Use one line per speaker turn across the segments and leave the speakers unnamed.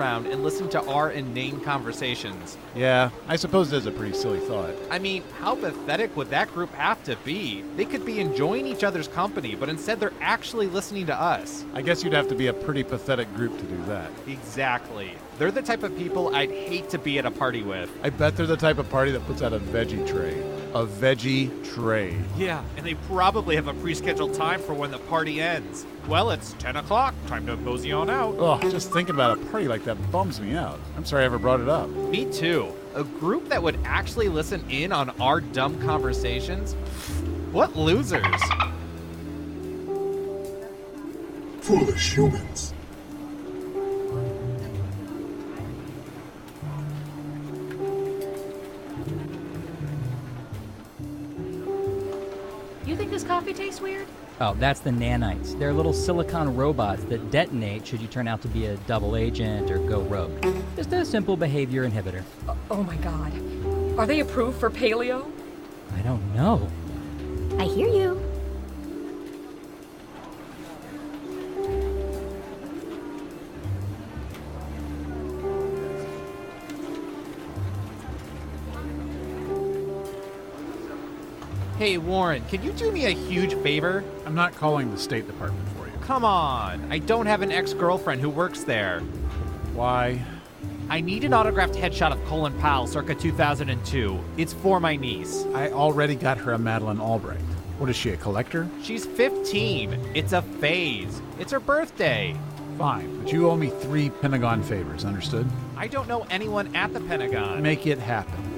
around and listen to our inane conversations.
Yeah, I suppose it is a pretty silly thought.
I mean, how pathetic would that group have to be? They could be enjoying each other's company, but instead they're actually listening to us.
I guess you'd have to be a pretty pathetic group to do that.
Exactly. They're the type of people I'd hate to be at a party with.
I bet they're the type of party that puts out a veggie tray. A veggie tray.
Yeah, and they probably have a pre-scheduled time for when the party ends. Well, it's 10 o'clock. Time to mosey on out.
Ugh, just thinking about a party like that bums me out. I'm sorry I ever brought it up.
Me too. A group that would actually listen in on our dumb conversations? What losers.
Foolish humans.
You think this coffee tastes weird?
Oh, that's the nanites. They're little silicon robots that detonate should you turn out to be a double agent or go rogue. Just a simple behavior inhibitor.
Oh my god. Are they approved for paleo?
I don't know.
I hear you.
Hey, Warren, can you do me a huge favor?
I'm not calling the State Department for you.
Come on. I don't have an ex-girlfriend who works there.
Why?
I need an autographed headshot of Colin Powell circa 2002. It's for my niece.
I already got her a Madeleine Albright. What is she, a collector?
She's 15. It's a phase. It's her birthday.
Fine, but you owe me 3 Pentagon favors, understood?
I don't know anyone at the Pentagon.
Make it happen.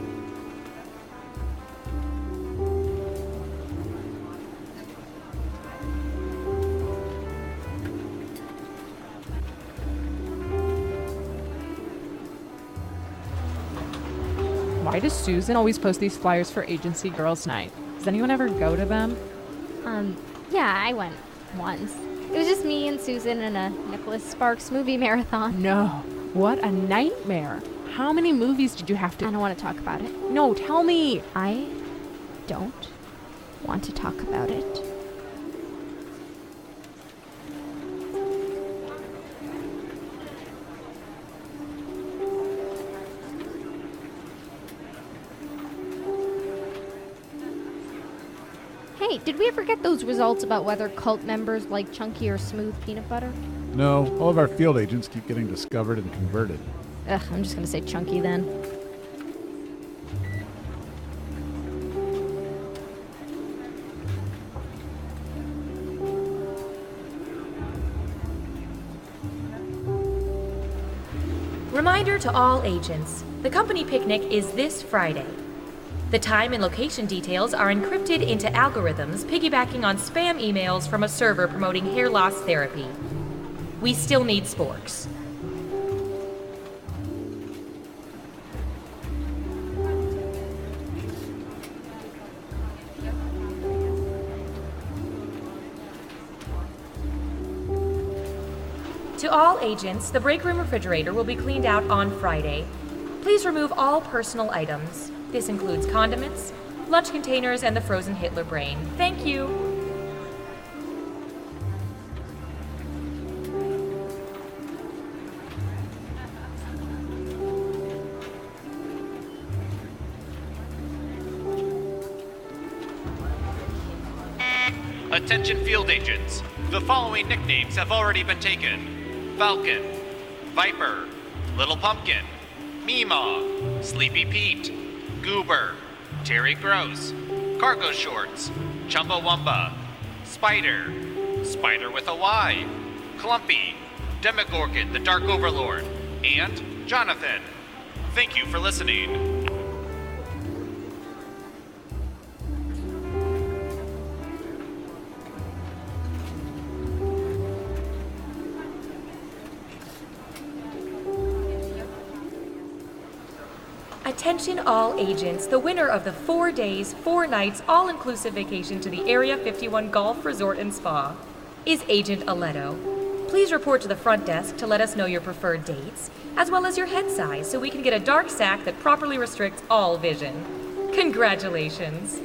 Why does Susan always post these flyers for Agency Girls Night? Does anyone ever go to them?
Yeah, I went once. It was just me and Susan and a Nicholas Sparks movie marathon.
No. What a nightmare. How many movies did you have
I
to...
don't want to talk about it.
No, tell me.
I don't want to talk about it. Hey, did we ever get those results about whether cult members like chunky or smooth peanut butter?
No, all of our field agents keep getting discovered and converted.
Ugh, I'm just gonna say chunky then.
Reminder to all agents, the company picnic is this Friday. The time and location details are encrypted into algorithms piggybacking on spam emails from a server promoting hair loss therapy. We still need sporks. To all agents, the break room refrigerator will be cleaned out on Friday. Please remove all personal items. This includes condiments, lunch containers, and the frozen Hitler brain. Thank you.
Attention field agents. The following nicknames have already been taken. Falcon, Viper, Little Pumpkin, Meemaw, Sleepy Pete, Goober, Terry Gross, Cargo Shorts, Chumbawamba, Spider, Spider with a Y, Clumpy, Demogorgon the Dark Overlord, and Jonathan. Thank you for listening.
Attention all agents, the winner of the 4 days, 4 nights, all-inclusive vacation to the Area 51 Golf Resort and Spa is Agent Aletto. Please report to the front desk to let us know your preferred dates, as well as your head size, so we can get a dark sack that properly restricts all vision. Congratulations.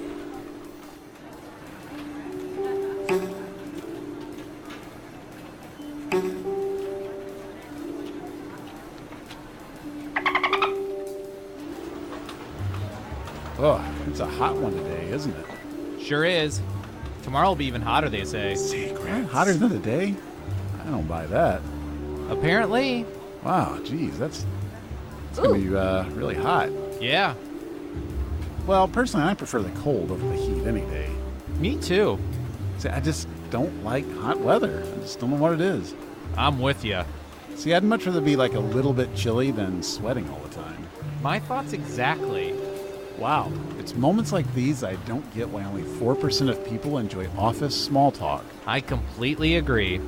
Oh, it's a hot one today, isn't it?
Sure is. Tomorrow will be even hotter, they say.
Hotter than the day? I don't buy that.
Apparently.
Wow, geez, it's gonna be really hot.
Yeah.
Well, personally, I prefer the cold over the heat any day.
Me too.
See, I just don't like hot weather. I just don't know what it is.
I'm with you.
See, I'd much rather be like a little bit chilly than sweating all the time.
My thoughts exactly.
Wow, it's moments like these I don't get why only 4% of people enjoy office small talk.
I completely agree.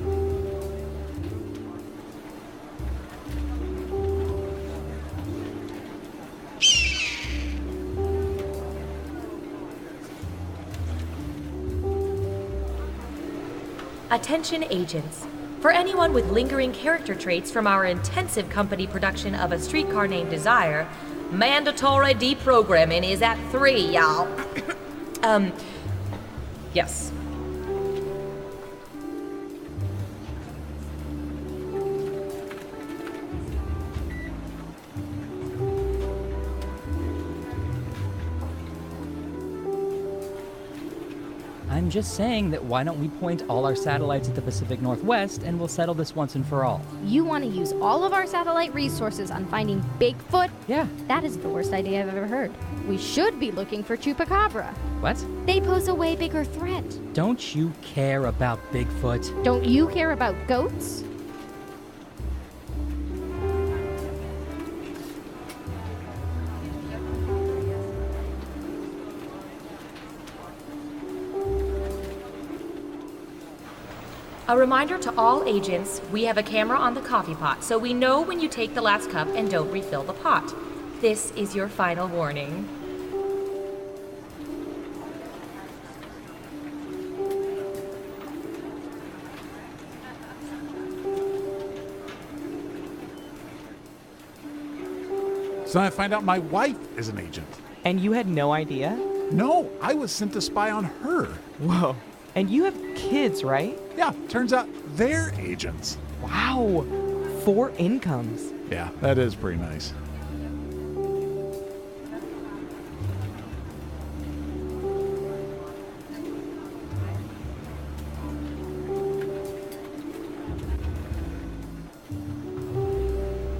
Attention agents. For anyone with lingering character traits from our intensive company production of A Streetcar Named Desire, mandatory deprogramming is at 3, y'all. Yes.
I'm just saying that why don't we point all our satellites at the Pacific Northwest and we'll settle this once and for all.
You want to use all of our satellite resources on finding Bigfoot?
Yeah.
That is the worst idea I've ever heard. We should be looking for Chupacabra.
What?
They pose a way bigger threat.
Don't you care about Bigfoot?
Don't you care about goats?
A reminder to all agents, we have a camera on the coffee pot, so we know when you take the last cup and don't refill the pot. This is your final warning.
So I find out my wife is an agent.
And you had no idea?
No, I was sent to spy on her.
Whoa. And you have kids, right?
Yeah, turns out they're agents.
Wow. 4 incomes.
Yeah, that is pretty nice.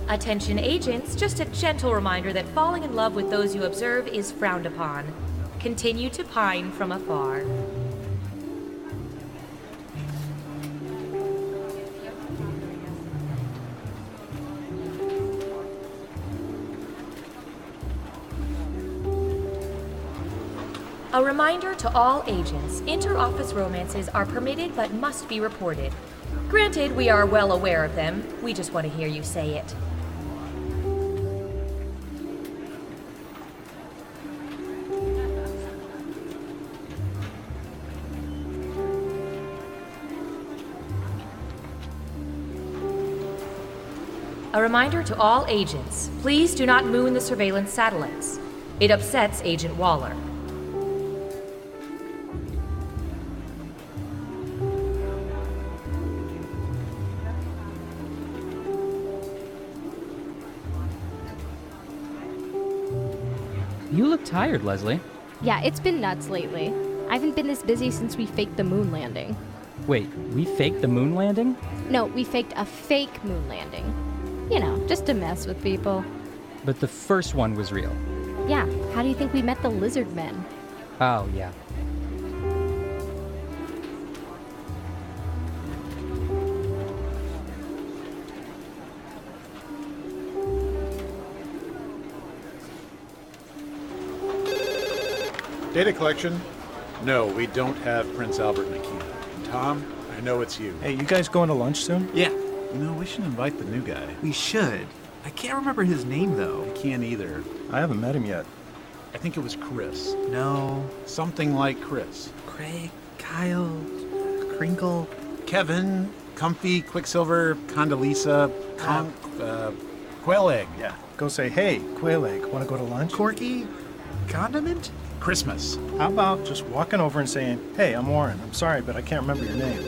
Attention agents, just a gentle reminder that falling in love with those you observe is frowned upon. Continue to pine from afar. A reminder to all agents, inter-office romances are permitted but must be reported. Granted, we are well aware of them. We just want to hear you say it. A reminder to all agents, please do not moon the surveillance satellites. It upsets Agent Waller.
You look tired, Leslie.
Yeah, it's been nuts lately. I haven't been this busy since we faked the moon landing.
Wait, we faked the moon landing?
No, we faked a fake moon landing. You know, just to mess with people.
But the first one was real.
Yeah, how do you think we met the lizard men?
Oh, yeah.
Data collection? No, we don't have Prince Albert and Akina. Tom, I know it's you.
Hey, you guys going to lunch soon?
Yeah,
No, we should invite the new guy.
we should. I can't remember his name, though.
I can't either.
I haven't met him yet.
I think it was Chris.
No.
Something like Chris.
Craig, Kyle, Crinkle.
Kevin, Comfy, Quicksilver, Condoleezza, Quail Egg.
Yeah. Go say, hey, Quail Egg, want to go to lunch?
Corky? Condiment?
Christmas.
How about just walking over and saying, hey, I'm Warren. I'm sorry, but I can't remember your name.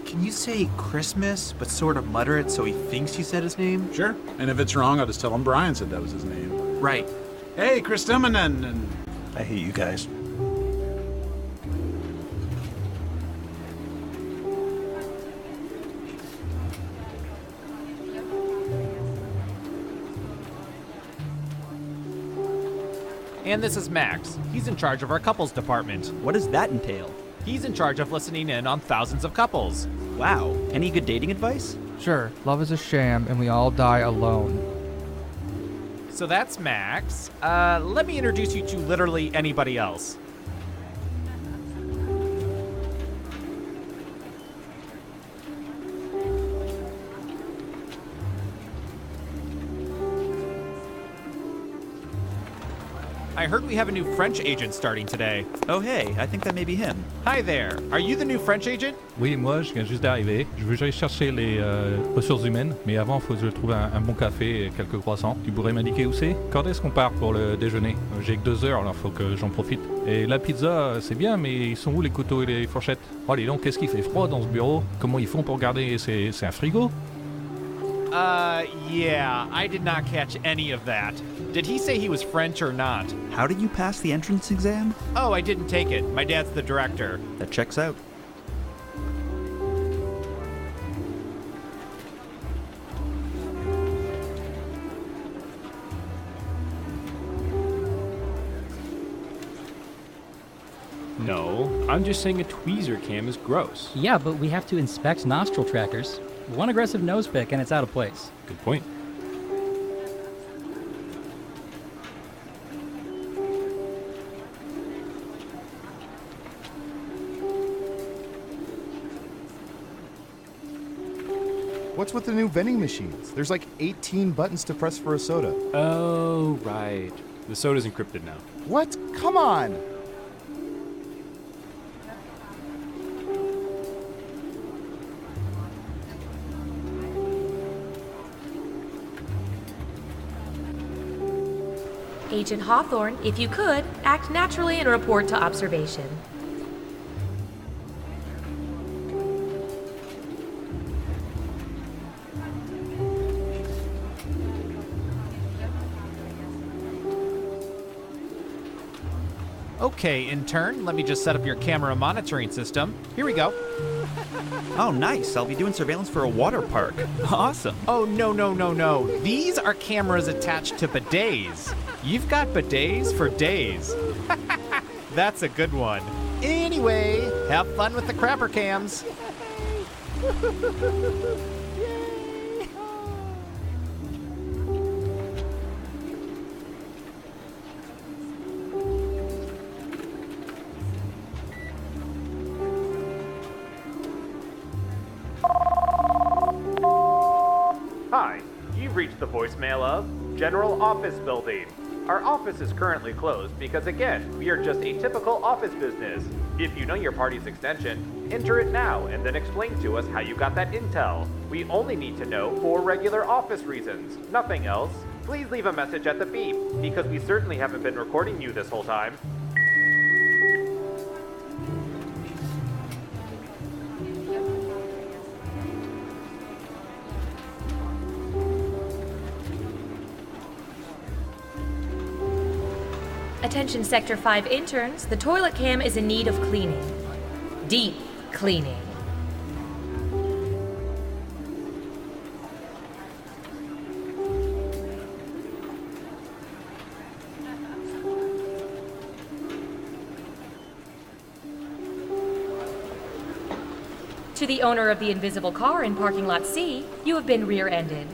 Can you say Christmas, but sort of mutter it so he thinks you said his name?
Sure. And if it's wrong, I'll just tell him Brian said that was his name.
Right.
Hey, Christuminen.
I hate you guys.
And this is Max. He's in charge of our couples department.
What does that entail?
He's in charge of listening in on thousands of couples.
Wow. Any good dating advice?
Sure, love is a sham and we all die alone.
So that's Max. Let me introduce you to literally anybody else. I heard we have a new French agent starting today.
Oh hey, I think that may be him.
Hi there. Are you the new French agent?
Oui, moi, je viens juste d'arriver. Je veux aller chercher les ressources humaines, mais avant, il faut que je trouve un bon café et quelques croissants. Tu pourrais m'indiquer où c'est? Quand est-ce qu'on part pour le déjeuner? J'ai que 2 heures, alors faut que j'en profite. Et la pizza, c'est bien, mais ils sont où les couteaux et les fourchettes? Oh, dis donc, qu'est-ce qu'il fait froid dans ce bureau? Comment ils font pour garder? C'est un frigo?
Yeah, I did not catch any of that. Did he say he was French or not?
How did you pass the entrance exam?
Oh, I didn't take it. My dad's the director.
That checks out.
No, I'm just saying a tweezer cam is gross.
Yeah, but we have to inspect nostril trackers. One aggressive nose pick and it's out of place.
Good point.
What's with the new vending machines? There's like 18 buttons to press for a soda.
Oh, right. The soda's encrypted now.
What? Come on!
Agent Hawthorne, if you could, act naturally and report to observation.
Okay, intern, let me just set up your camera monitoring system. Here we go.
Oh, nice. I'll be doing surveillance for a water park. Awesome.
Oh, no. These are cameras attached to bidets. You've got bidets for days. That's a good one. Anyway, have fun with the crapper cams. Hi, you've reached the voicemail of General Office Building. Our office is currently closed because, again, we are just a typical office business. If you know your party's extension, enter it now and then explain to us how you got that intel. We only need to know for regular office reasons, nothing else. Please leave a message at the beep, because we certainly haven't been recording you this whole time.
Attention Sector 5 interns, the toilet cam is in need of cleaning. Deep cleaning. To the owner of the invisible car in parking lot C, you have been rear-ended.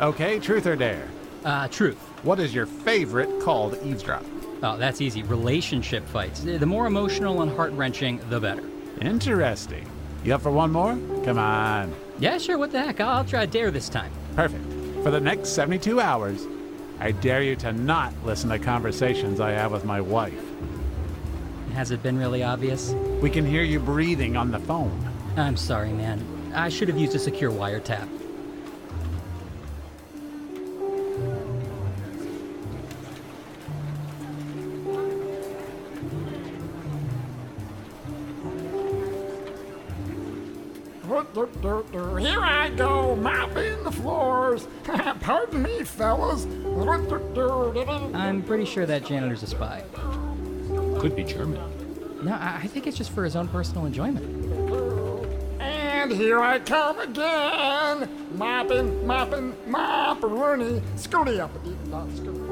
Okay, truth or dare?
Truth.
What is your favorite call to eavesdrop?
Oh, that's easy. Relationship fights. The more emotional and heart-wrenching, the better.
Interesting. You up for one more? Come on.
Yeah, sure. What the heck? I'll try dare this time.
Perfect. For the next 72 hours, I dare you to not listen to conversations I have with my wife.
Has it been really obvious?
We can hear you breathing on the phone.
I'm sorry, man. I should have used a secure wiretap.
Here I go, mopping the floors. Pardon me, fellas.
I'm pretty sure that janitor's a spy.
Could be German.
No, I think it's just for his own personal enjoyment.
And here I come again. Mopping, mop-a-rooney. Scooty up a deep scooty.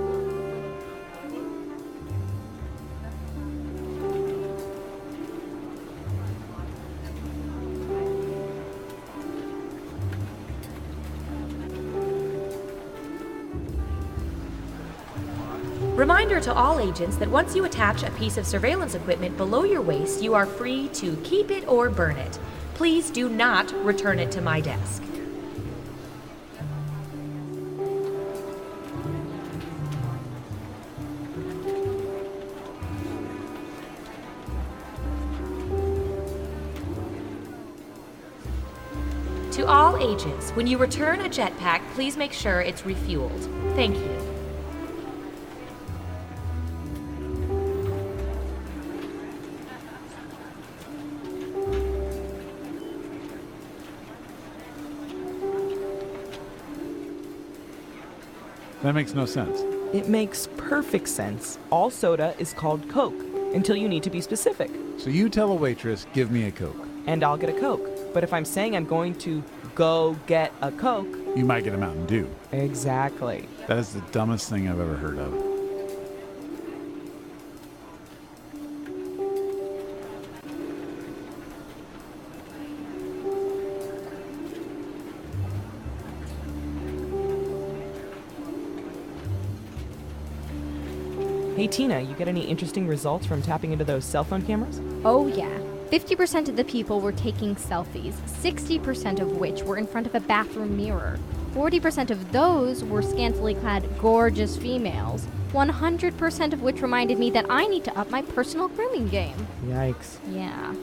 Reminder to all agents that once you attach a piece of surveillance equipment below your waist, you are free to keep it or burn it. Please do not return it to my desk. To all agents, when you return a jetpack, please make sure it's refueled. Thank you.
That makes no sense.
It makes perfect sense. All soda is called Coke until you need to be specific.
So you tell a waitress, give me a Coke.
And I'll get a Coke. But if I'm saying I'm going to go get a Coke,
you might get a Mountain Dew.
Exactly.
That is the dumbest thing I've ever heard of.
Hey Tina, you get any interesting results from tapping into those cell phone cameras?
Oh yeah. 50% of the people were taking selfies, 60% of which were in front of a bathroom mirror. 40% of those were scantily clad, gorgeous females. 100% of which reminded me that I need to up my personal grooming game.
Yikes.
Yeah.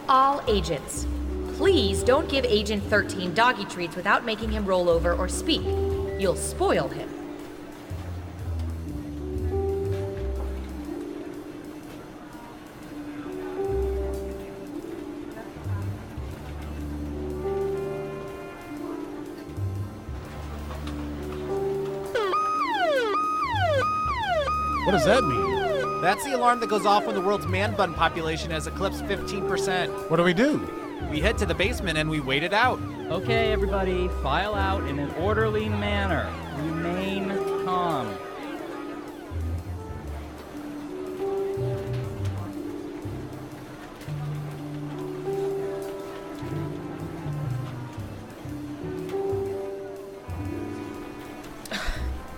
All agents, please don't give Agent 13 doggy treats without making him roll over or speak. You'll spoil him.
What does that mean?
That's the alarm that goes off when the world's man bun population has eclipsed 15%.
What do we do?
We head to the basement and we wait it out.
Okay, everybody, file out in an orderly manner. Remain calm.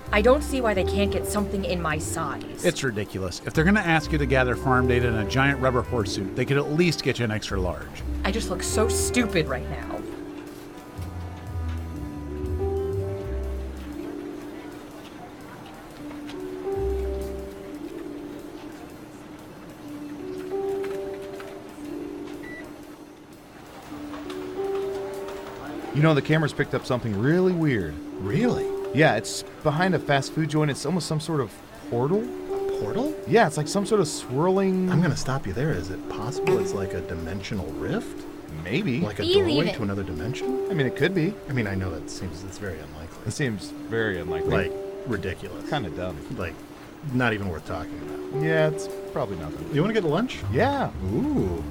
I don't see why they can't get something in my size.
It's ridiculous. If they're going to ask you to gather farm data in a giant rubber horse suit, they could at least get you an extra large.
I just look so stupid right now.
You know, the camera's picked up something really weird.
Really?
Yeah, it's behind a fast food joint. It's almost some sort of portal.
A portal?
Yeah, it's like some sort of swirling...
I'm going to stop you there. Is it possible it's like a dimensional rift?
Maybe.
Like a doorway to another dimension?
I mean, it could be.
I mean, I know it's very unlikely.
It seems very unlikely.
Like, ridiculous.
Kind of dumb.
Like, not even worth talking about.
Yeah, it's probably nothing.
You want to get lunch?
Yeah.
Ooh.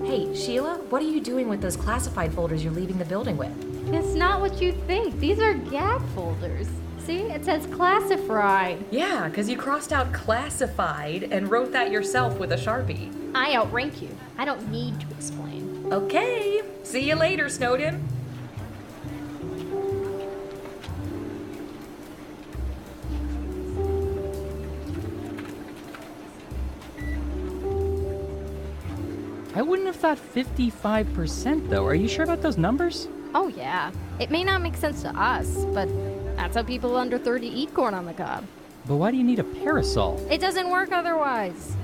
Hey, Sheila, what are you doing with those classified folders you're leaving the building with?
It's not what you think. These are gag folders. See, it says classified.
Yeah, because you crossed out classified and wrote that yourself with a Sharpie.
I outrank you. I don't need to explain.
Okay, see you later, Snowden.
I wouldn't have thought 55% though. Are you sure about those numbers?
Oh yeah. It may not make sense to us, but That's how people under 30 eat corn on the cob.
But why do you need a parasol?
It doesn't work otherwise.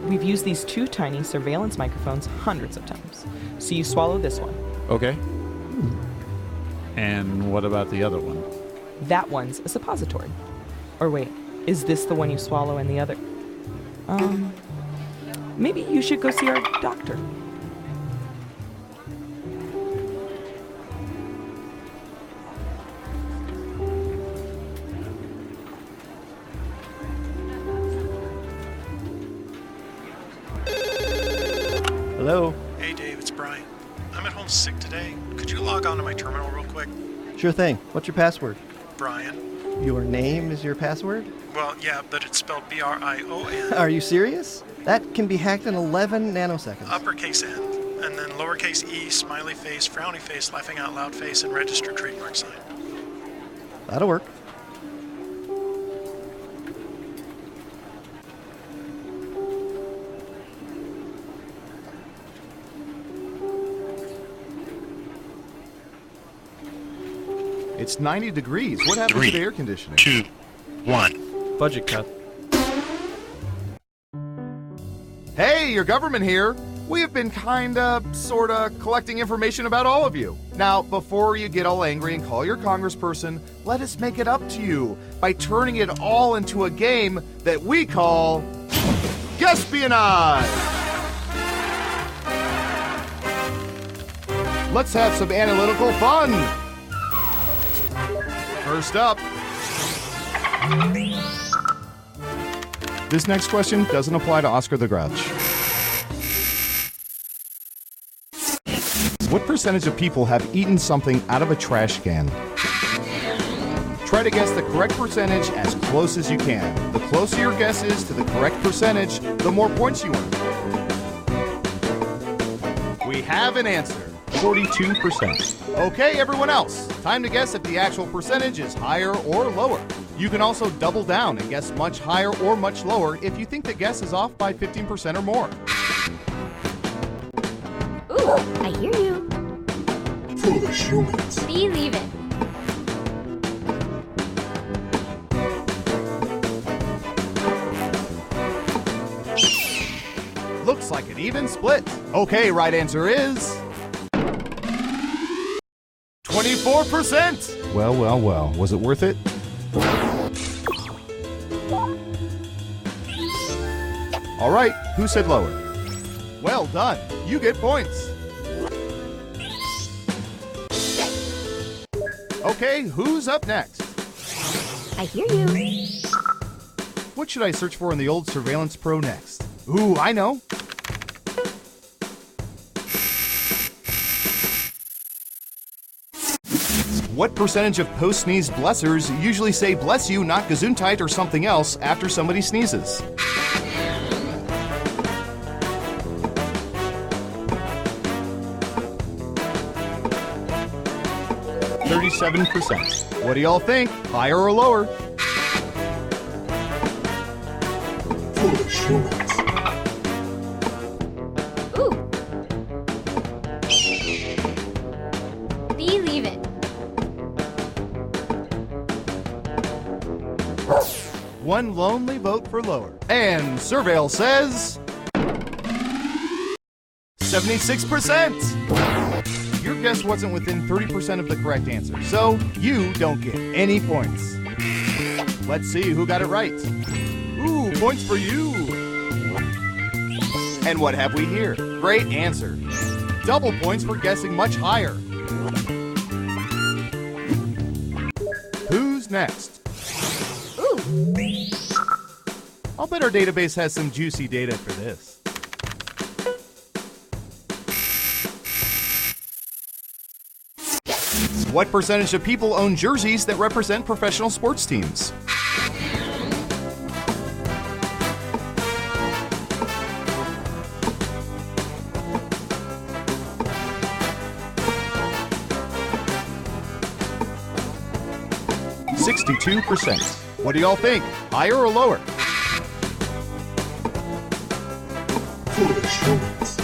We've used these two tiny surveillance microphones hundreds of times. So you swallow this one.
Okay. And what about the other one?
That one's a suppository. Or wait, is this the one you swallow and the other? Maybe you should go see our doctor.
Hello? Hey, Dave, it's Brian. I'm at home sick today. Could you log on to my terminal real quick?
Sure thing. What's your password?
Brian.
Your name is your password?
Well, yeah, but it's spelled B-R-I-O-N.
Are you serious? That can be hacked in 11 nanoseconds.
Uppercase N, and then lowercase e, smiley face, frowny face, laughing out loud face, and registered trademark sign.
That'll work.
It's 90 degrees. What happened to the air conditioning?
2, 1.
Budget cut.
Hey, your government here. We have been sorta collecting information about all of you. Now, before you get all angry and call your congressperson, let us make it up to you by turning it all into a game that we call Guespionage! Let's have some analytical fun! First up. This next question doesn't apply to Oscar the Grouch. What percentage of people have eaten something out of a trash can? Try to guess the correct percentage as close as you can. The closer your guess is to the correct percentage, the more points you earn. We have an answer. 42%. Okay, everyone else, time to guess if the actual percentage is higher or lower. You can also double down and guess much higher or much lower if you think the guess is off by 15% or more.
Ooh, I hear you.
Foolish humans.
Believe it.
Looks like an even split. Okay, right answer is 24%. Well. Was it worth it? All right, who said lower? Well done. You get points. Okay, who's up next?
I hear you.
What should I search for in the old Surveillance Pro next? Ooh, I know. What percentage of post-sneeze blessers usually say bless you, not gesundheit or something else after somebody sneezes? 37%. What do y'all think? Higher or lower?
Foolish humans.
Ooh. Believe it.
One lonely vote for lower. And Surveil says 76%. Your guess wasn't within 30% of the correct answer, so you don't get any points. Let's see who got it right. Ooh, points for you. And what have we here? Great answer. Double points for guessing much higher. Who's next?
Ooh.
I'll bet our database has some juicy data for this. What percentage of people own jerseys that represent professional sports teams? %. What do y'all think? Higher or lower?
Foolish humans.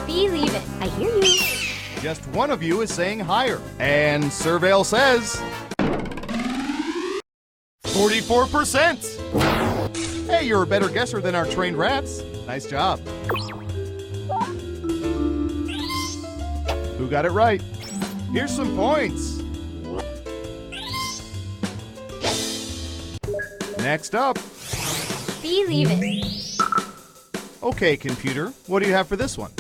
Believe it. I hear you.
Just one of you is saying higher. And Surveil says 44%. Hey, you're a better guesser than our trained rats. Nice job. Who got it right? Here's some points. Next up.
Believe it.
Okay, computer, what do you have for this one?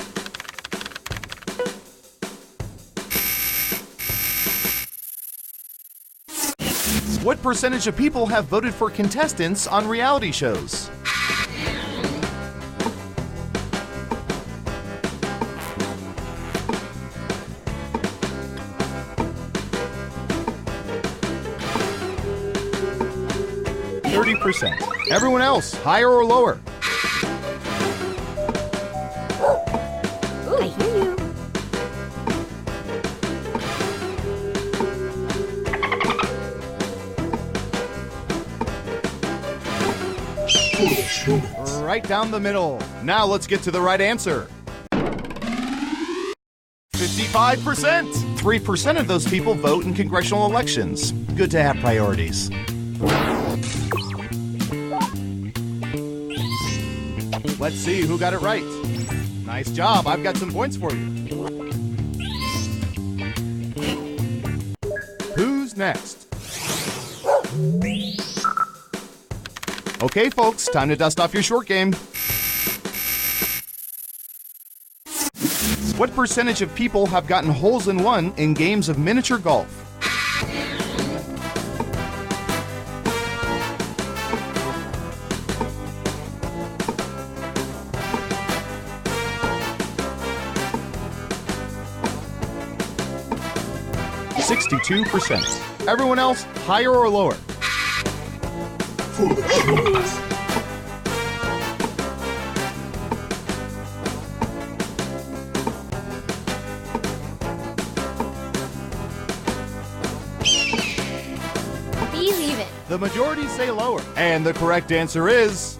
What percentage of people have voted for contestants on reality shows? %. Everyone else, higher or lower?
Ooh, I hear you.
Right down the middle. Now let's get to the right answer. 55%. 3% of those people vote in congressional elections. Good to have priorities. Let's see who got it right. Nice job. I've got some points for you. Who's next? Okay, folks, time to dust off your short game. What percentage of people have gotten holes in one in games of miniature golf? %. Everyone else, higher or lower?
Foolish humans.
Believe it.
The majority say lower. And the correct answer is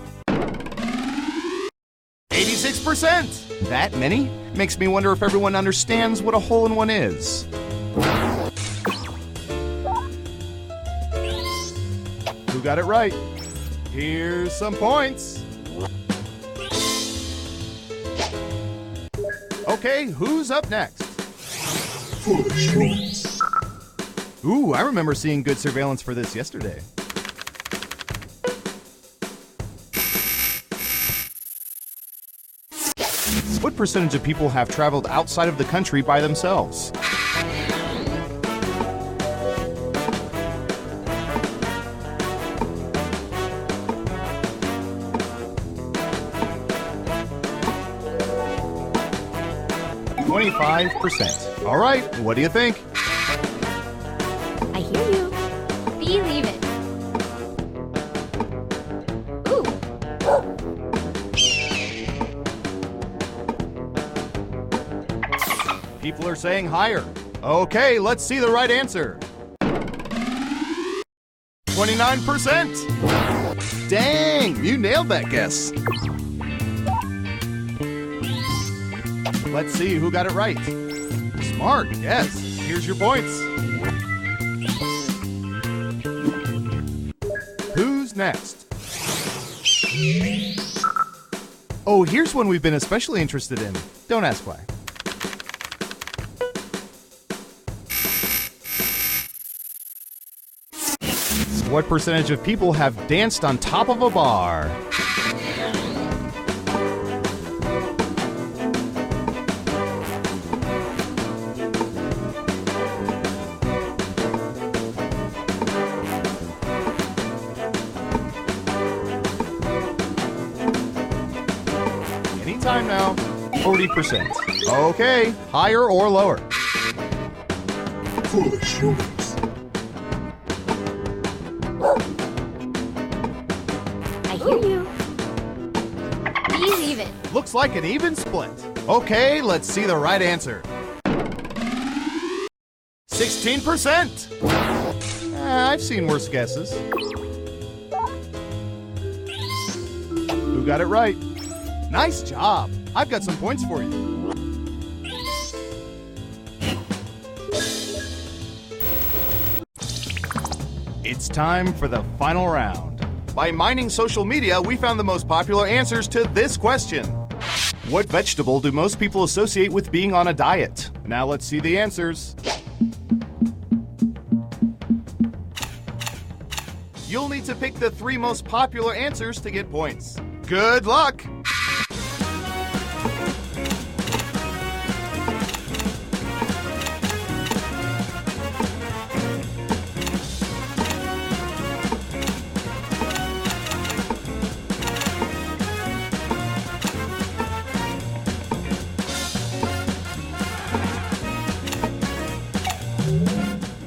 86%. That many? Makes me wonder if everyone understands what a hole-in-one is. Who got it right? Here's some points. Okay, who's up next?
Foolish humans.
Ooh, I remember seeing good surveillance for this yesterday. What percentage of people have traveled outside of the country by themselves? %. All right, what do you think?
I hear you. Believe it. Ooh.
People are saying higher. Okay, let's see the right answer. 29%. Dang, you nailed that guess. Let's see who got it right. Smart, yes. Here's your points. Who's next? Oh, here's one we've been especially interested in. Don't ask why. What percentage of people have danced on top of a bar? Anytime now. 40%. Okay, higher or lower?
Foolish humans.
I hear you. Believe it.
Looks like an even split. Okay, let's see the right answer. 16%. I've seen worse guesses. Who got it right? Nice job. I've got some points for you. It's time for the final round. By mining social media, we found the most popular answers to this question. What vegetable do most people associate with being on a diet? Now let's see the answers. You'll need to pick the 3 most popular answers to get points. Good luck!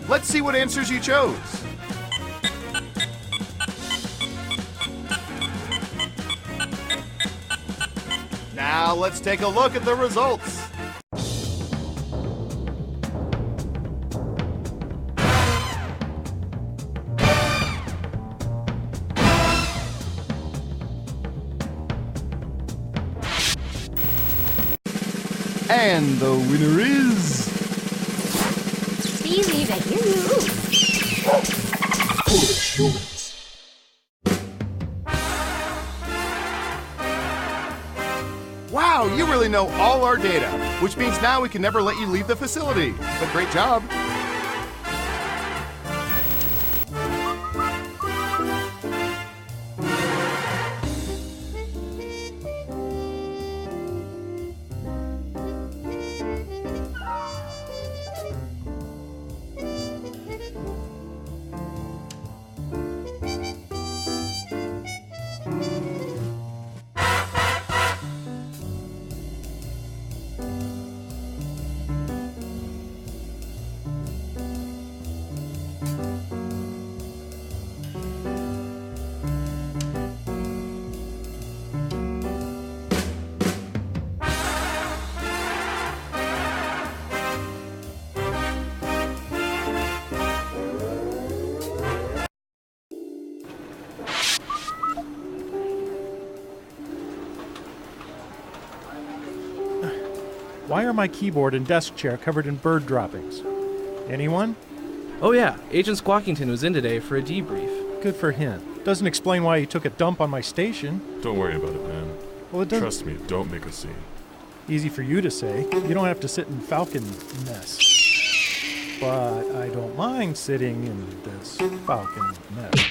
Let's see what answers you chose. Now let's take a look at the results. And the winner is...
Believe it, you.
Foolish humans.
Wow, you really know all our data, which means now we can never let you leave the facility. But great job.
Why are my keyboard and desk chair covered in bird droppings? Anyone?
Oh yeah, Agent Squawkington was in today for a debrief.
Good for him. Doesn't explain why he took a dump on my station.
Don't worry about it, man.
Well, it doesn't...
Trust me, don't make a scene.
Easy for you to say. You don't have to sit in Falcon mess. But I don't mind sitting in this Falcon mess.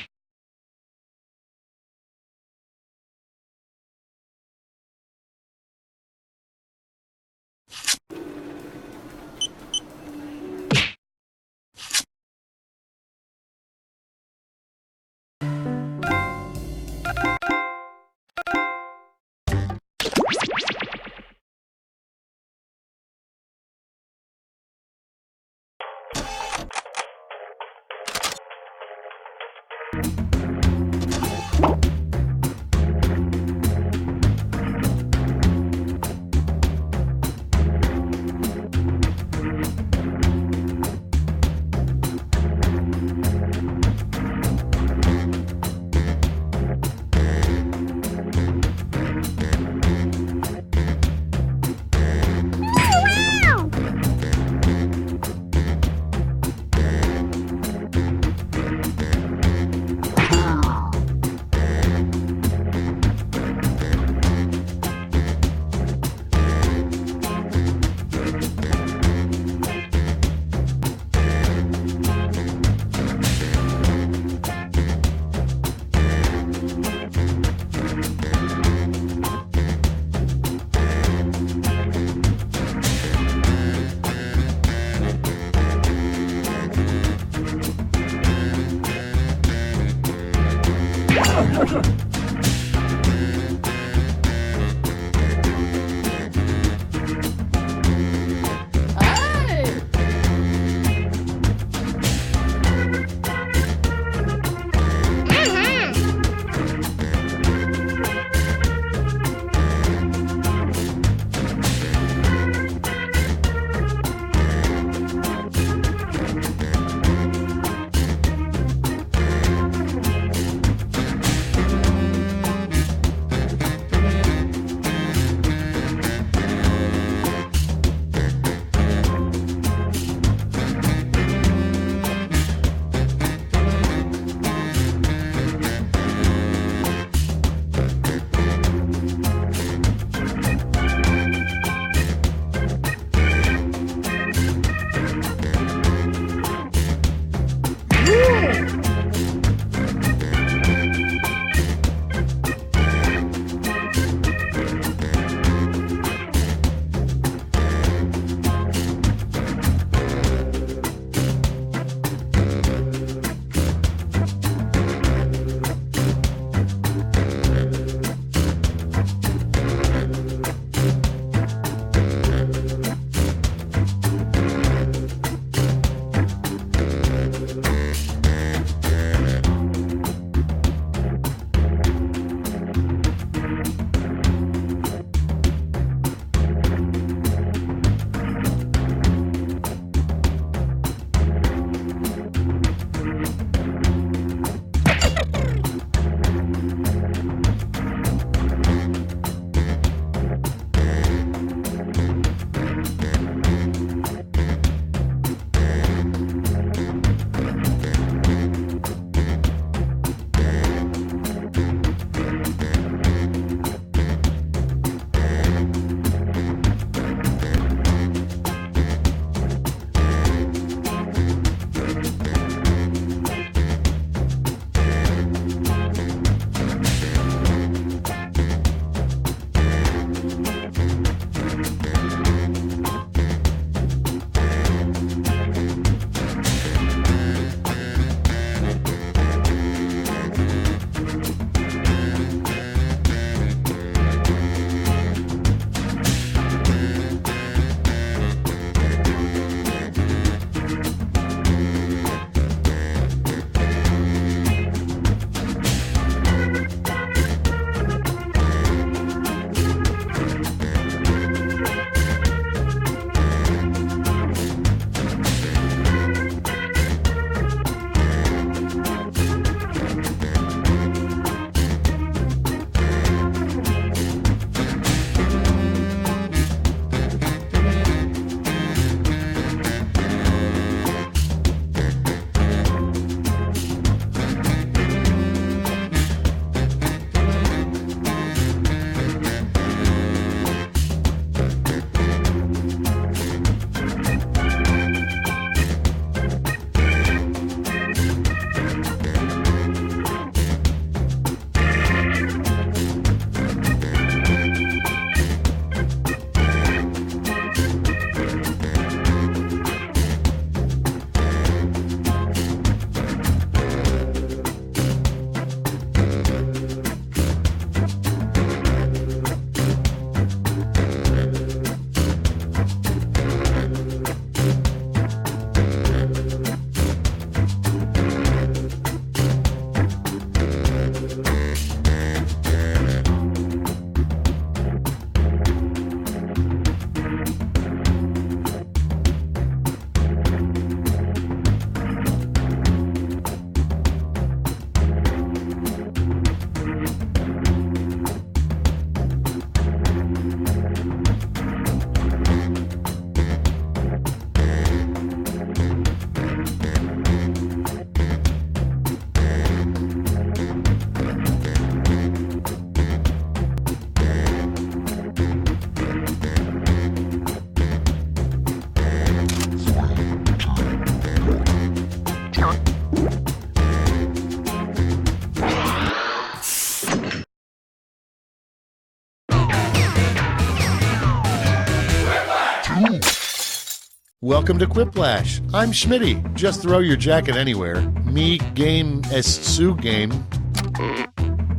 Welcome to Quiplash. I'm Schmitty. Just throw your jacket anywhere. Me game est su game.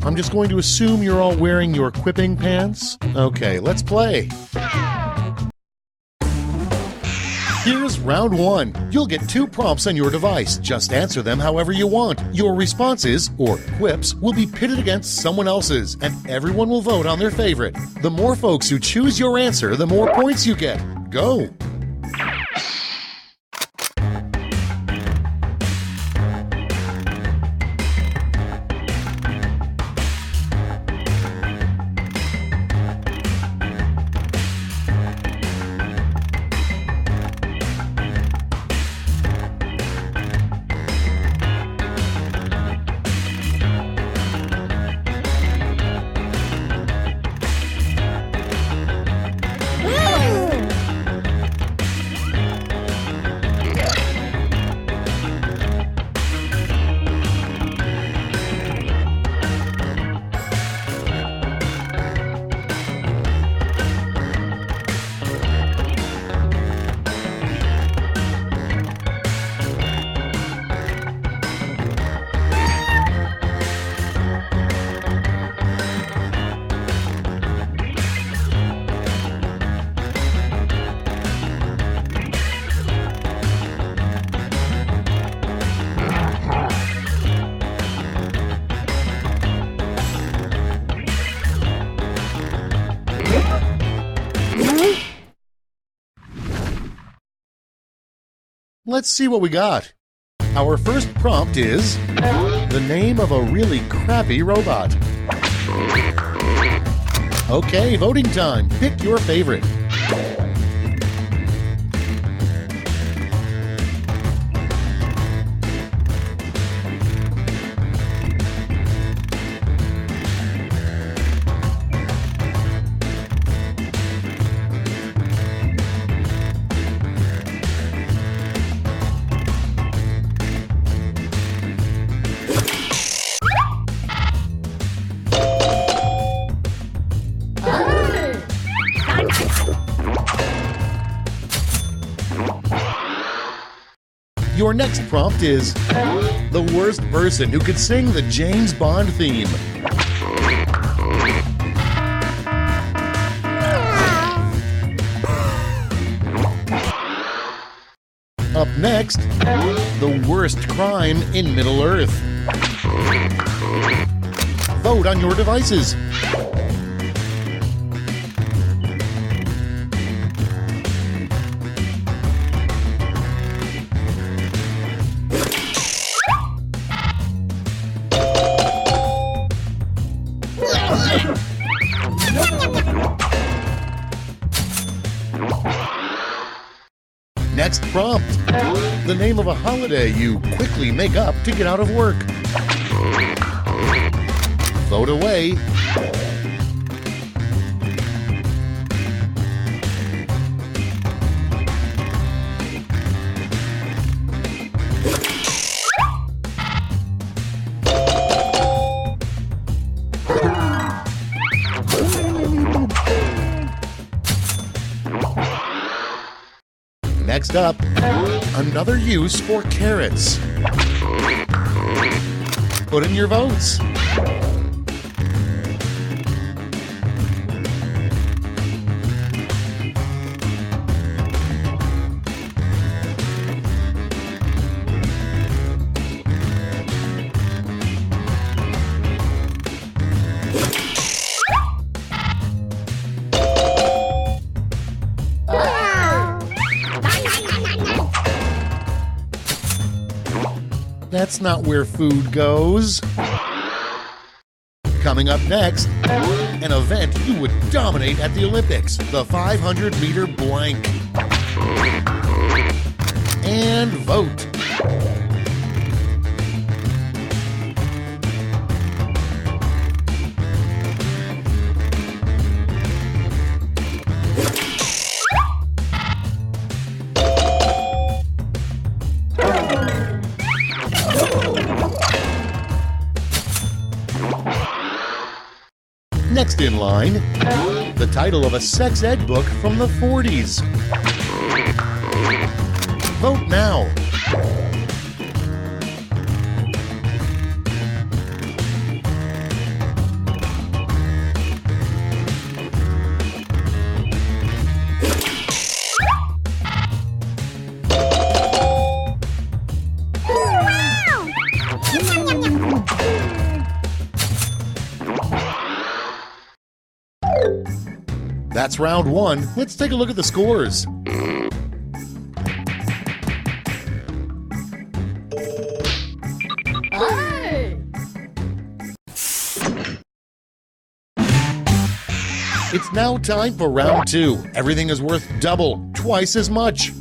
I'm just going to assume you're all wearing your quipping pants. Okay, let's play. Here's round 1. You'll get 2 prompts on your device. Just answer them however you want. Your responses, or quips, will be pitted against someone else's, and everyone will vote on their favorite. The more folks who choose your answer, the more points you get. Go! Let's see what we got. Our first prompt is the name of a really crappy robot. Okay, voting time. Pick your favorite. Your next prompt is the worst person who could sing the James Bond theme. Up next, the worst crime in Middle-earth. Vote on your devices. Next prompt, the name of a holiday you quickly make up to get out of work. Vote away. Next up, another use for carrots. Put in your votes. That's not where food goes. Coming up next, an event you would dominate at the Olympics, the 500-meter blank. And vote. Next in line, the title of a sex ed book from the 40s. Vote now. That's round one. Let's take a look at the scores. It's now time for round two. Everything is worth double, twice as much.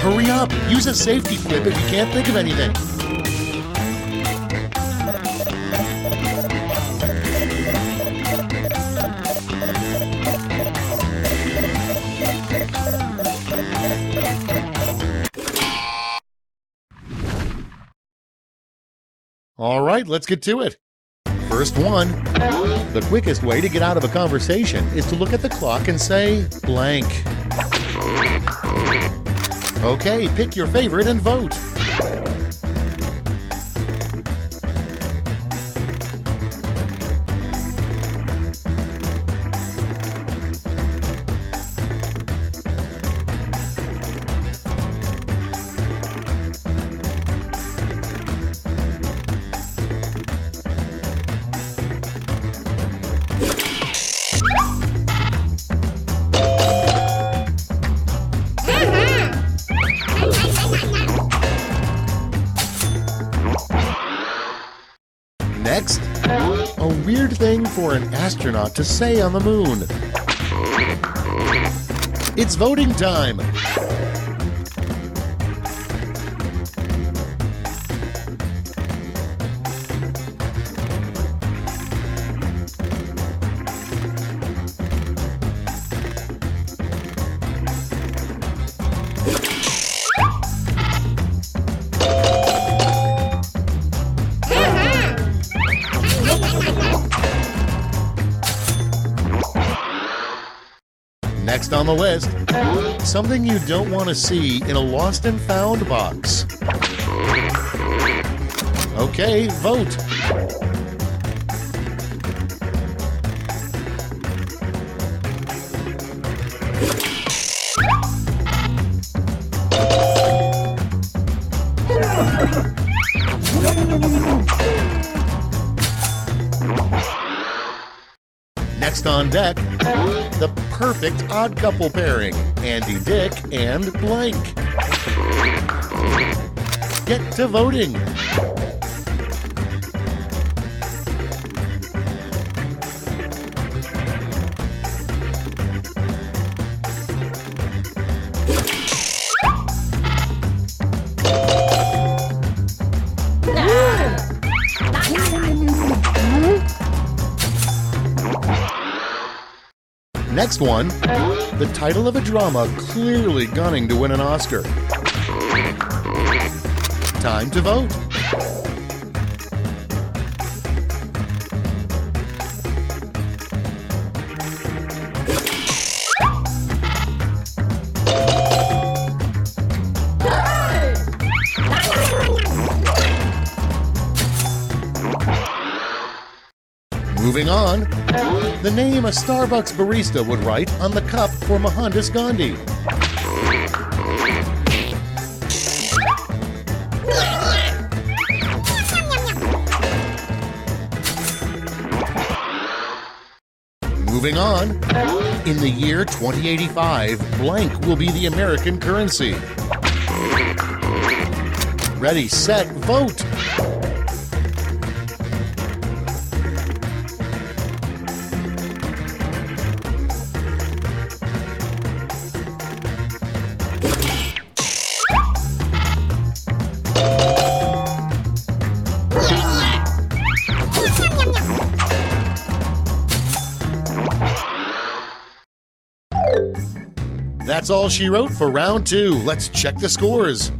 Hurry up! Use a safety quip if you can't think of anything. All right, let's get to it. First one. The quickest way to get out of a conversation is to look at the clock and say blank. Okay, pick your favorite and vote. Next, a weird thing for an astronaut to say on the moon. It's voting time. Next on the list, something you don't want to see in a lost and found box. Okay, vote. Next on deck, the perfect odd couple pairing, Andy Dick and blank. Get to voting. Next one, the title of a drama clearly gunning to win an Oscar. Time to vote. Moving on. The name a Starbucks barista would write on the cup for Mohandas Gandhi. Moving on. In the year 2085, blank will be the American currency. Ready, set, vote! That's all she wrote for round 2. Let's check the scores.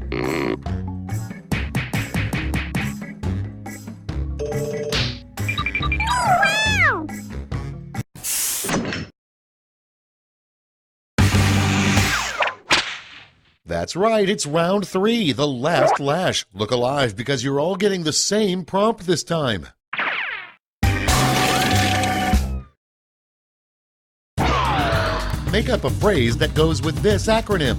That's right, it's round 3, the last lash. Look alive because you're all getting the same prompt this time. Make up a phrase that goes with this acronym.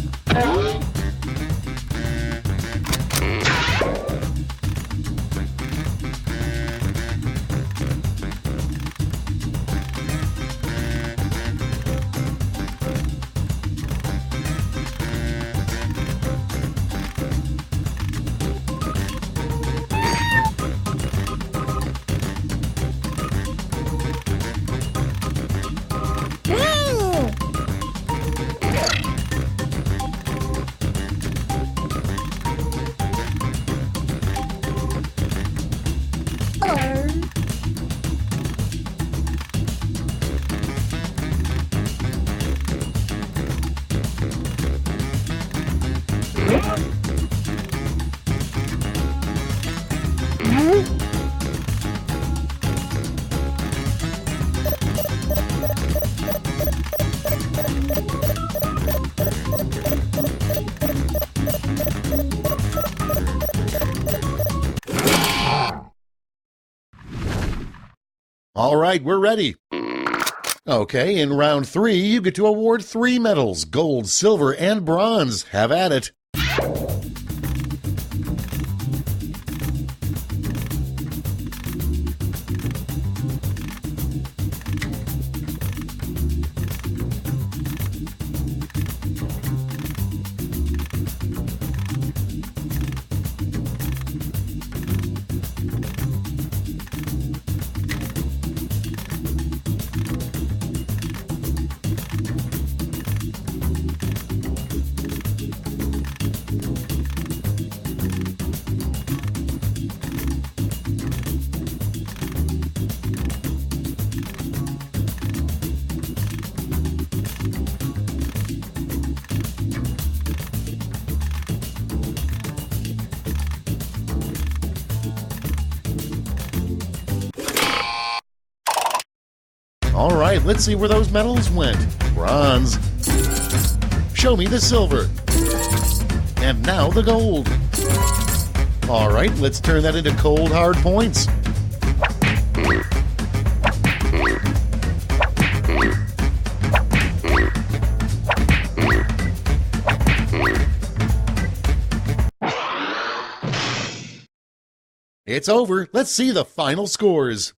All right, we're ready. Okay, in round 3, you get to award 3 medals, gold, silver, and bronze. Have at it. All right, let's see where those medals went. Bronze. Show me the silver. And now the gold. All right, let's turn that into cold, hard points. It's over. Let's see the final scores.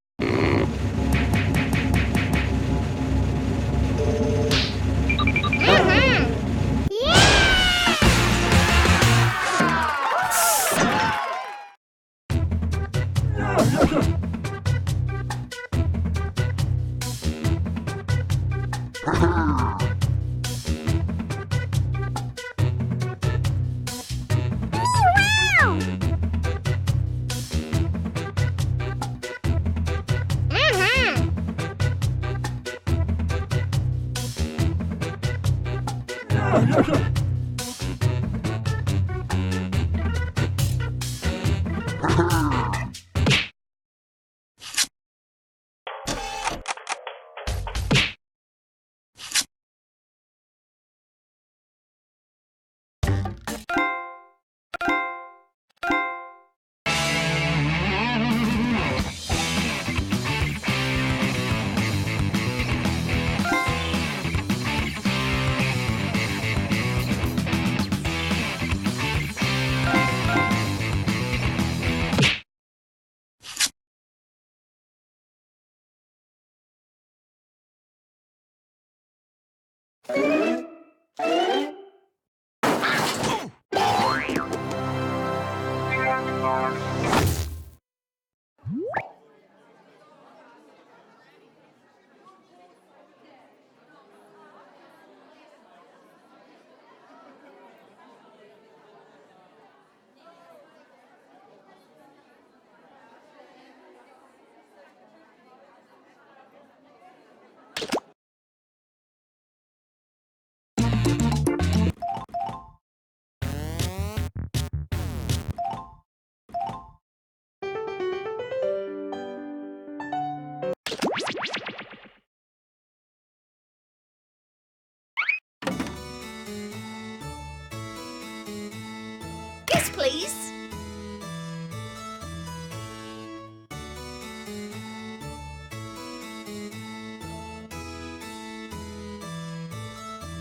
Yes, please.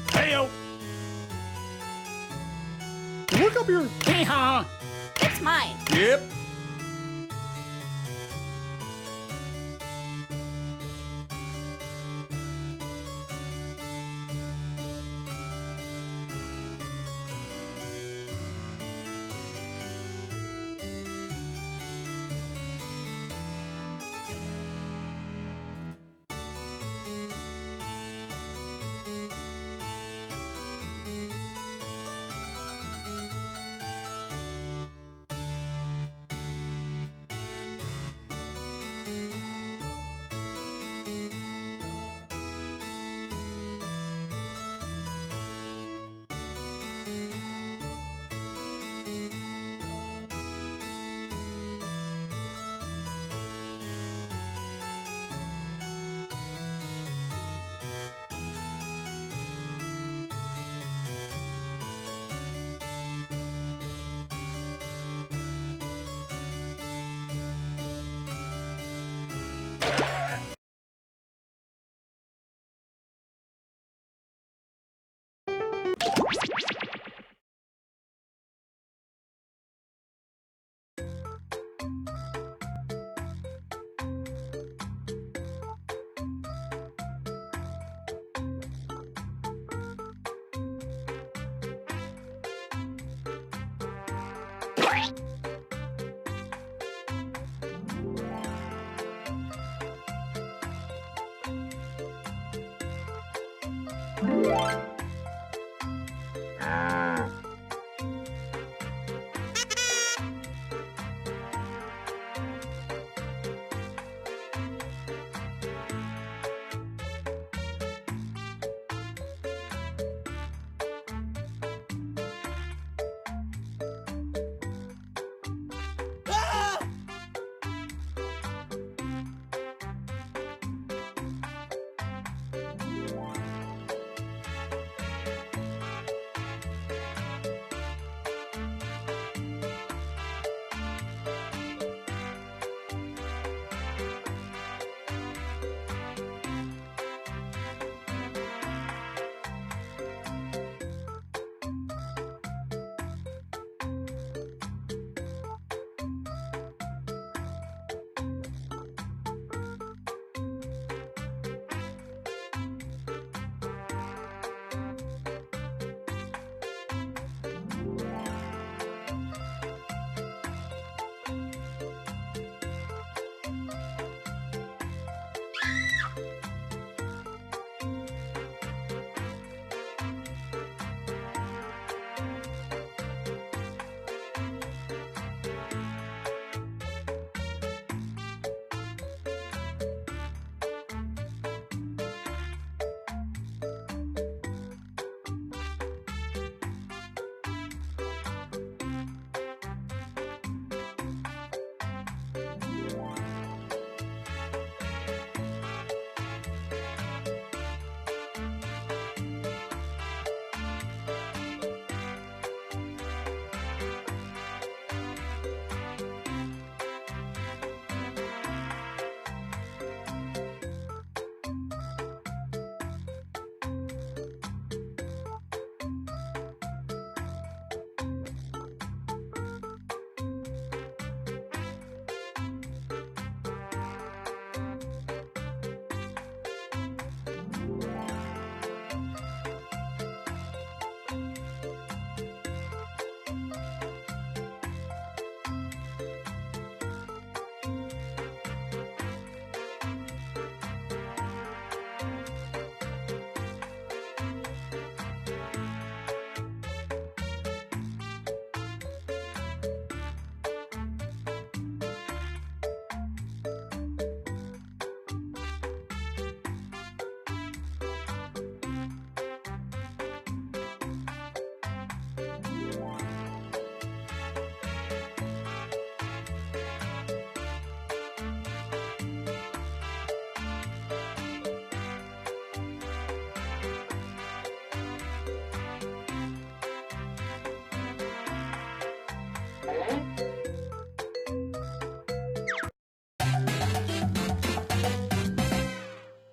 Heyo! Look up here! Hee-haw!
It's mine.
Yep.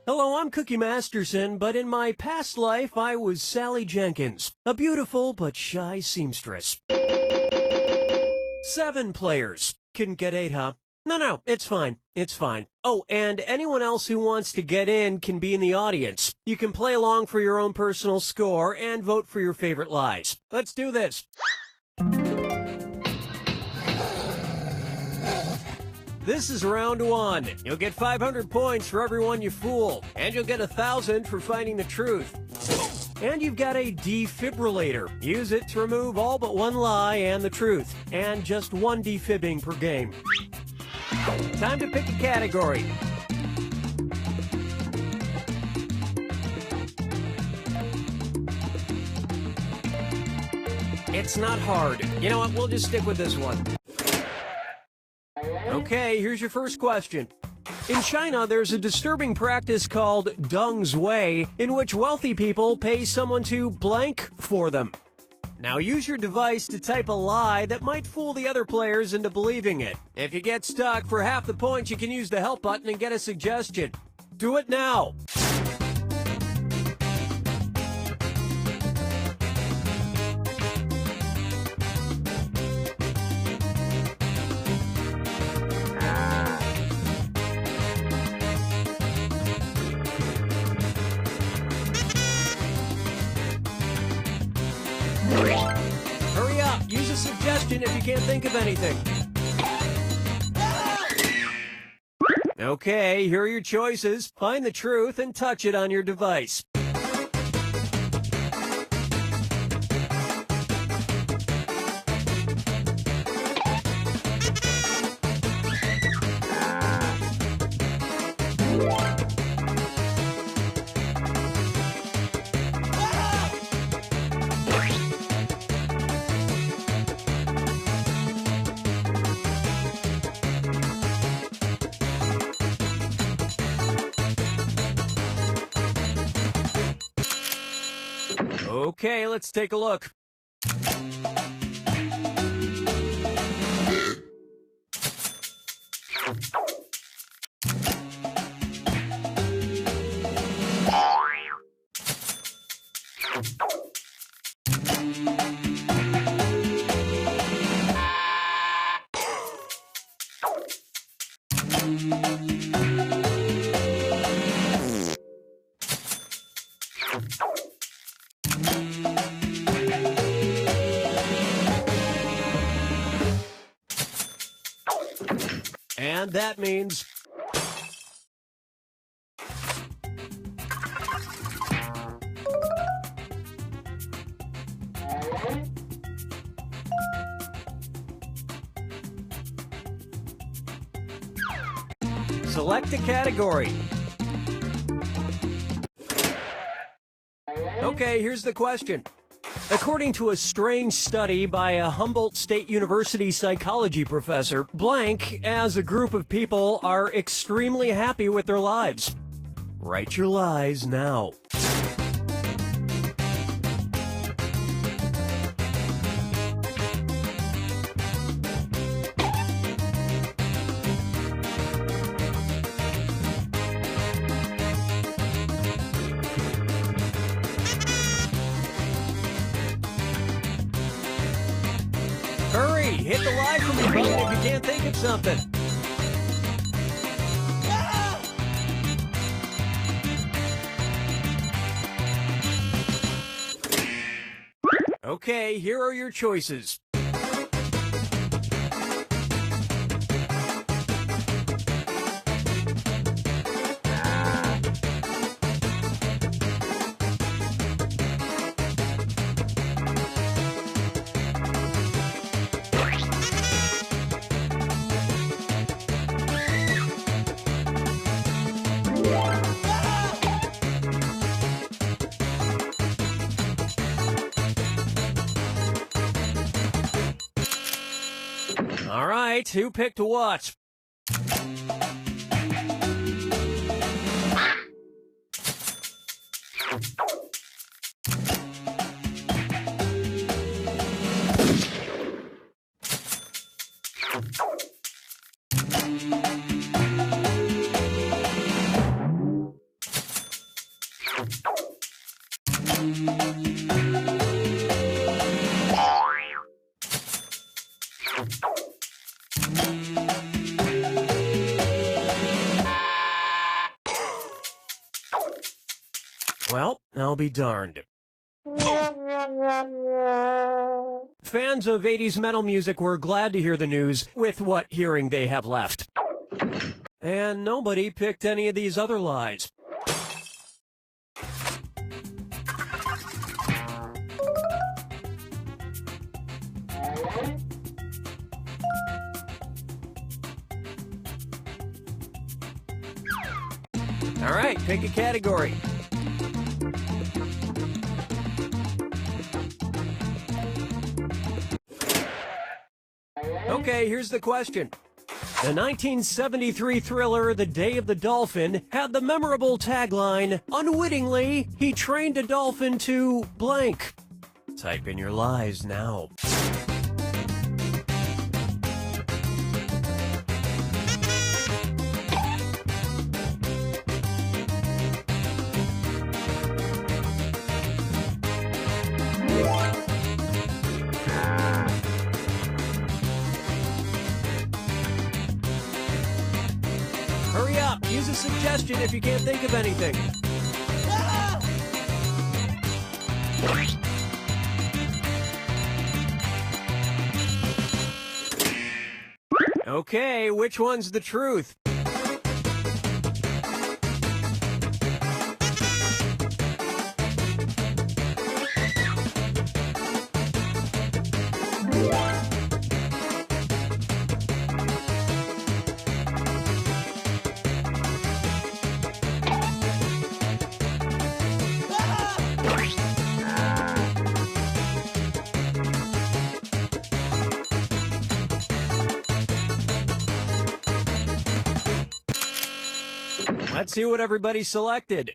Hello, I'm Cookie Masterson, but in my past life I was Sally Jenkins, a beautiful but shy seamstress. 7 players. Couldn't get 8, huh? No, it's fine. It's fine. Oh, and anyone else who wants to get in can be in the audience. You can play along for your own personal score and vote for your favorite lies. Let's do this. This is round 1. You'll get 500 points for everyone you fool, and you'll get 1,000 for finding the truth. And you've got a defibrillator. Use it to remove all but one lie and the truth, and just 1 defibbing per game. Time to pick a category. It's not hard. You know what? We'll just stick with this one. Okay, here's your first question. In China, there's a disturbing practice called Deng's Way, in which wealthy people pay someone to blank for them. Now use your device to type a lie that might fool the other players into believing it. If you get stuck, for half the points, you can use the help button and get a suggestion. Do it now. Hurry up! Use a suggestion if you can't think of anything. Okay, here are your choices. Find the truth and touch it on your device. Okay, let's take a look. And that means... Select a category. Okay, here's the question. According to a strange study by a Humboldt State University psychology professor, blank as a group of people are extremely happy with their lives. Write your lies now. Hurry! Hit the lie for me button if you can't think of something. Okay, here are your choices. All right, who picked what? Well, I'll be darned. Fans of 80s metal music were glad to hear the news with what hearing they have left. And nobody picked any of these other lies. All right, pick a category. Okay, here's the question. The 1973 thriller The Day of the Dolphin had the memorable tagline, "Unwittingly, he trained a dolphin to blank." Type in your lies now. Hurry up, use a suggestion if you can't think of anything. Okay, which one's the truth? Let's see what everybody selected.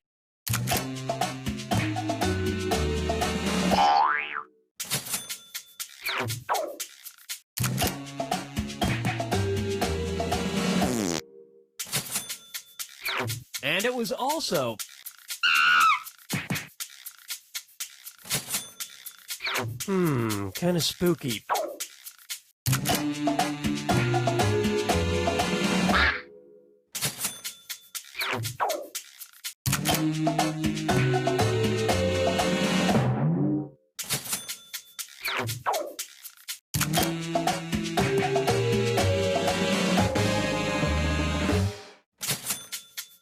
And it was also... kind of spooky.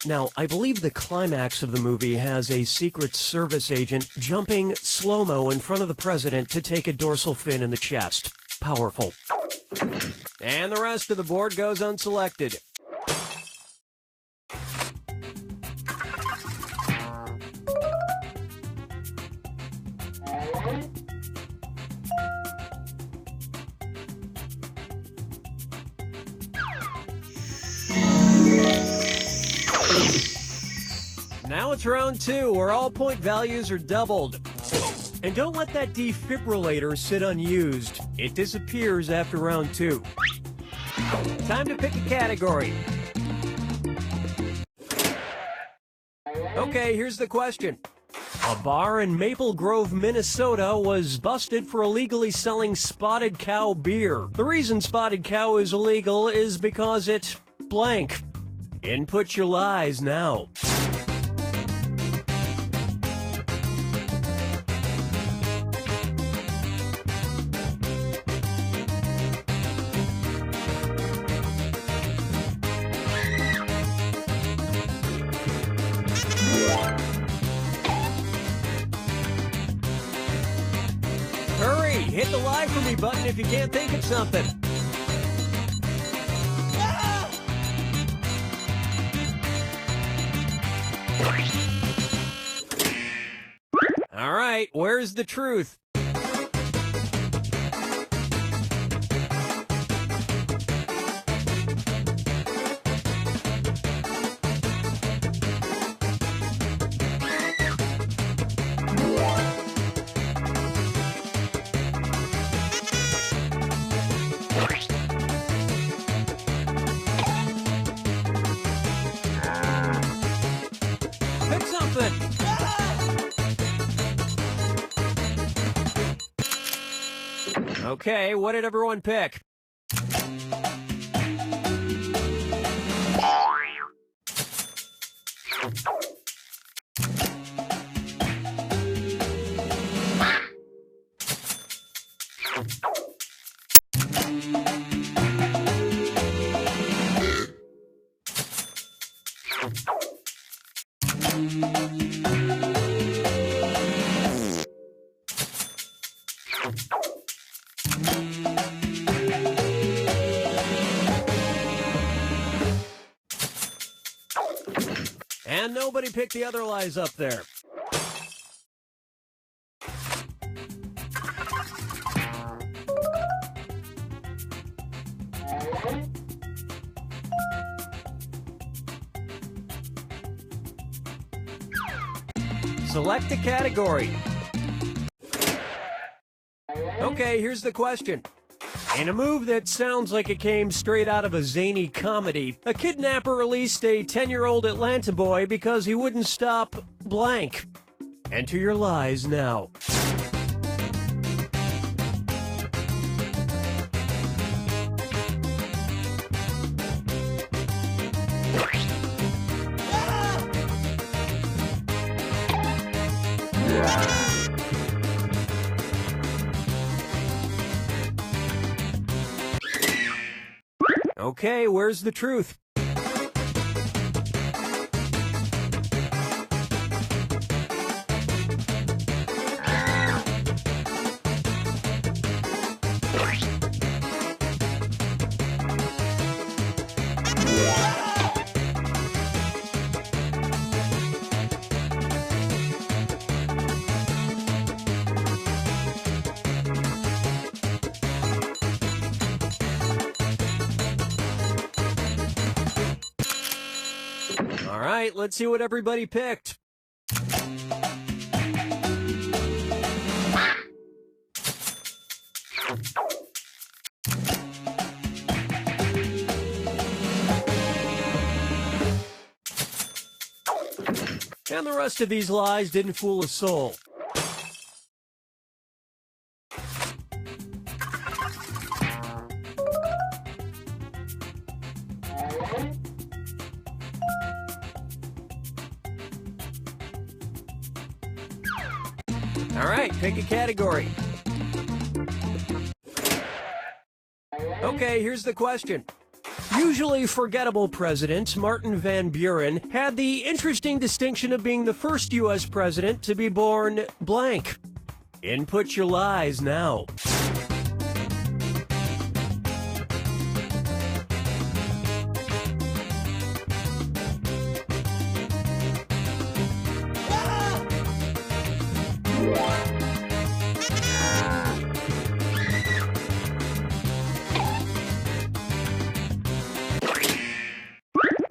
Now, I believe the climax of the movie has a Secret Service agent jumping slow-mo in front of the president to take a dorsal fin in the chest. Powerful. And the rest of the board goes unselected. Now it's round 2, where all point values are doubled. And don't let that defibrillator sit unused. It disappears after round 2. Time to pick a category. Okay, here's the question. A bar in Maple Grove, Minnesota was busted for illegally selling Spotted Cow beer. The reason Spotted Cow is illegal is because it blank. Input your lies now. Hurry! Hit the lie for me button if you can't think of something. All right, where's the truth? something. Okay, what did everyone pick? And nobody picked the other lies up there. Select a category. Okay, here's the question. In a move that sounds like it came straight out of a zany comedy, a kidnapper released a 10-year-old Atlanta boy because he wouldn't stop blank. Enter your lies now. Okay, where's the truth? All right, let's see what everybody picked. And the rest of these lies didn't fool a soul. All right, pick a category. Okay, here's the question. Usually forgettable president Martin Van Buren had the interesting distinction of being the first U.S. president to be born blank. Input your lies now.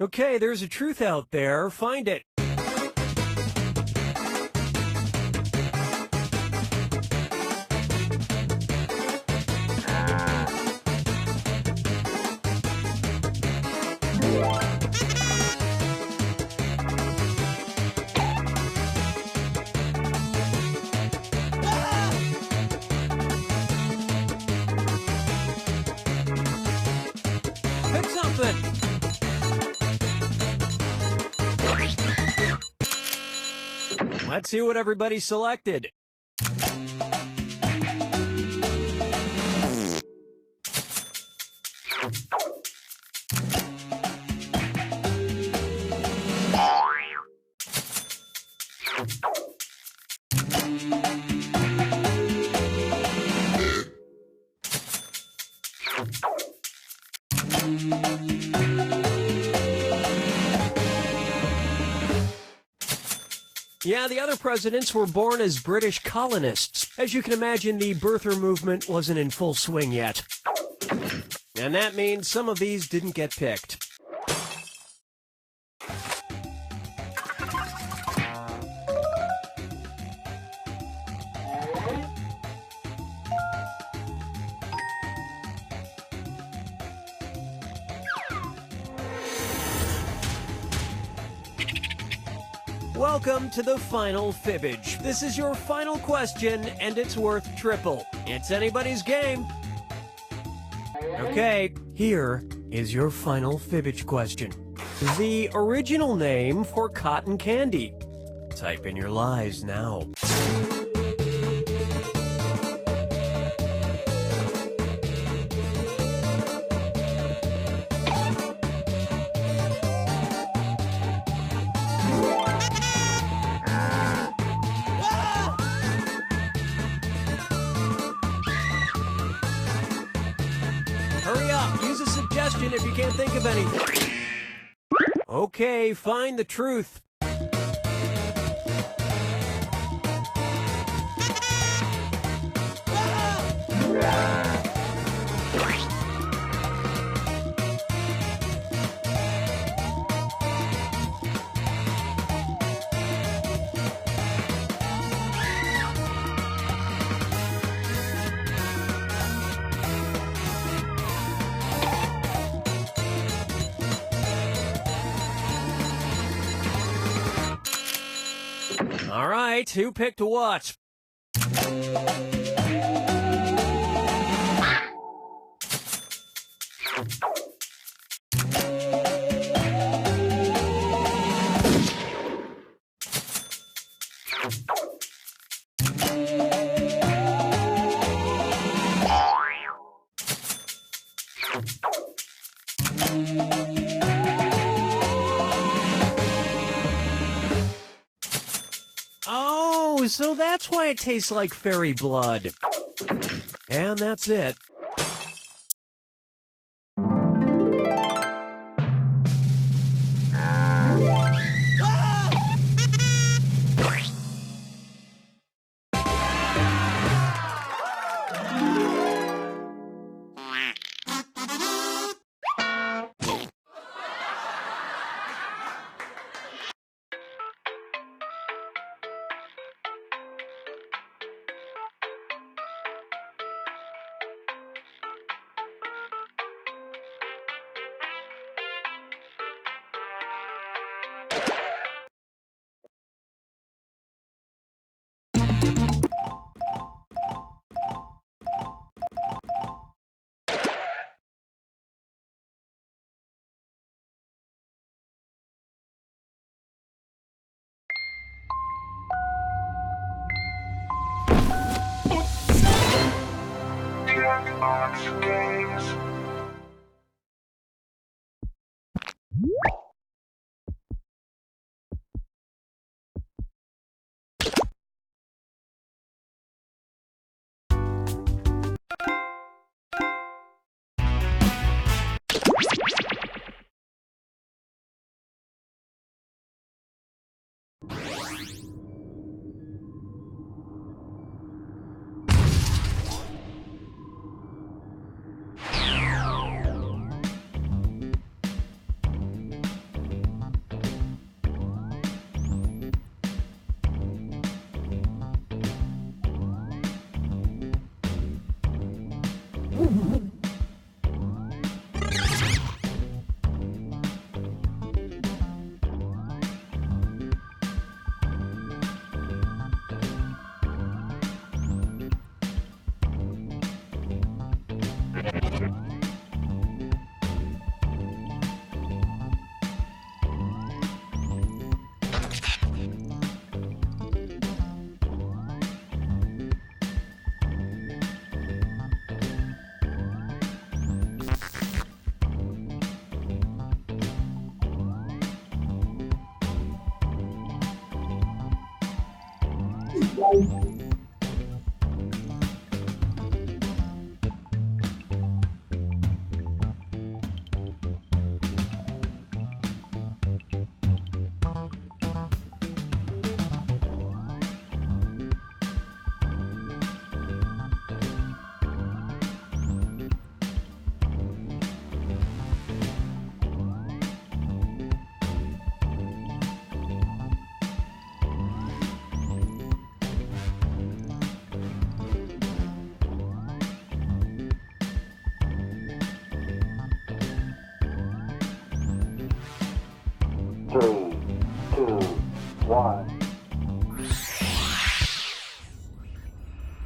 Okay, there's a truth out there. Find it. Pick something. Let's see what everybody selected. Yeah, the other presidents were born as British colonists. As you can imagine, the birther movement wasn't in full swing yet. And that means some of these didn't get picked. Welcome to the final fibbage. This is your final question, and it's worth triple. It's anybody's game. Okay, here is your final fibbage question. The original name for cotton candy. Type in your lies now. Hurry up, use a suggestion if you can't think of any. Okay, find the truth. All right, who picked what? Oh, so that's why it tastes like fairy blood. And that's it.
Jackbox games.
Three, two,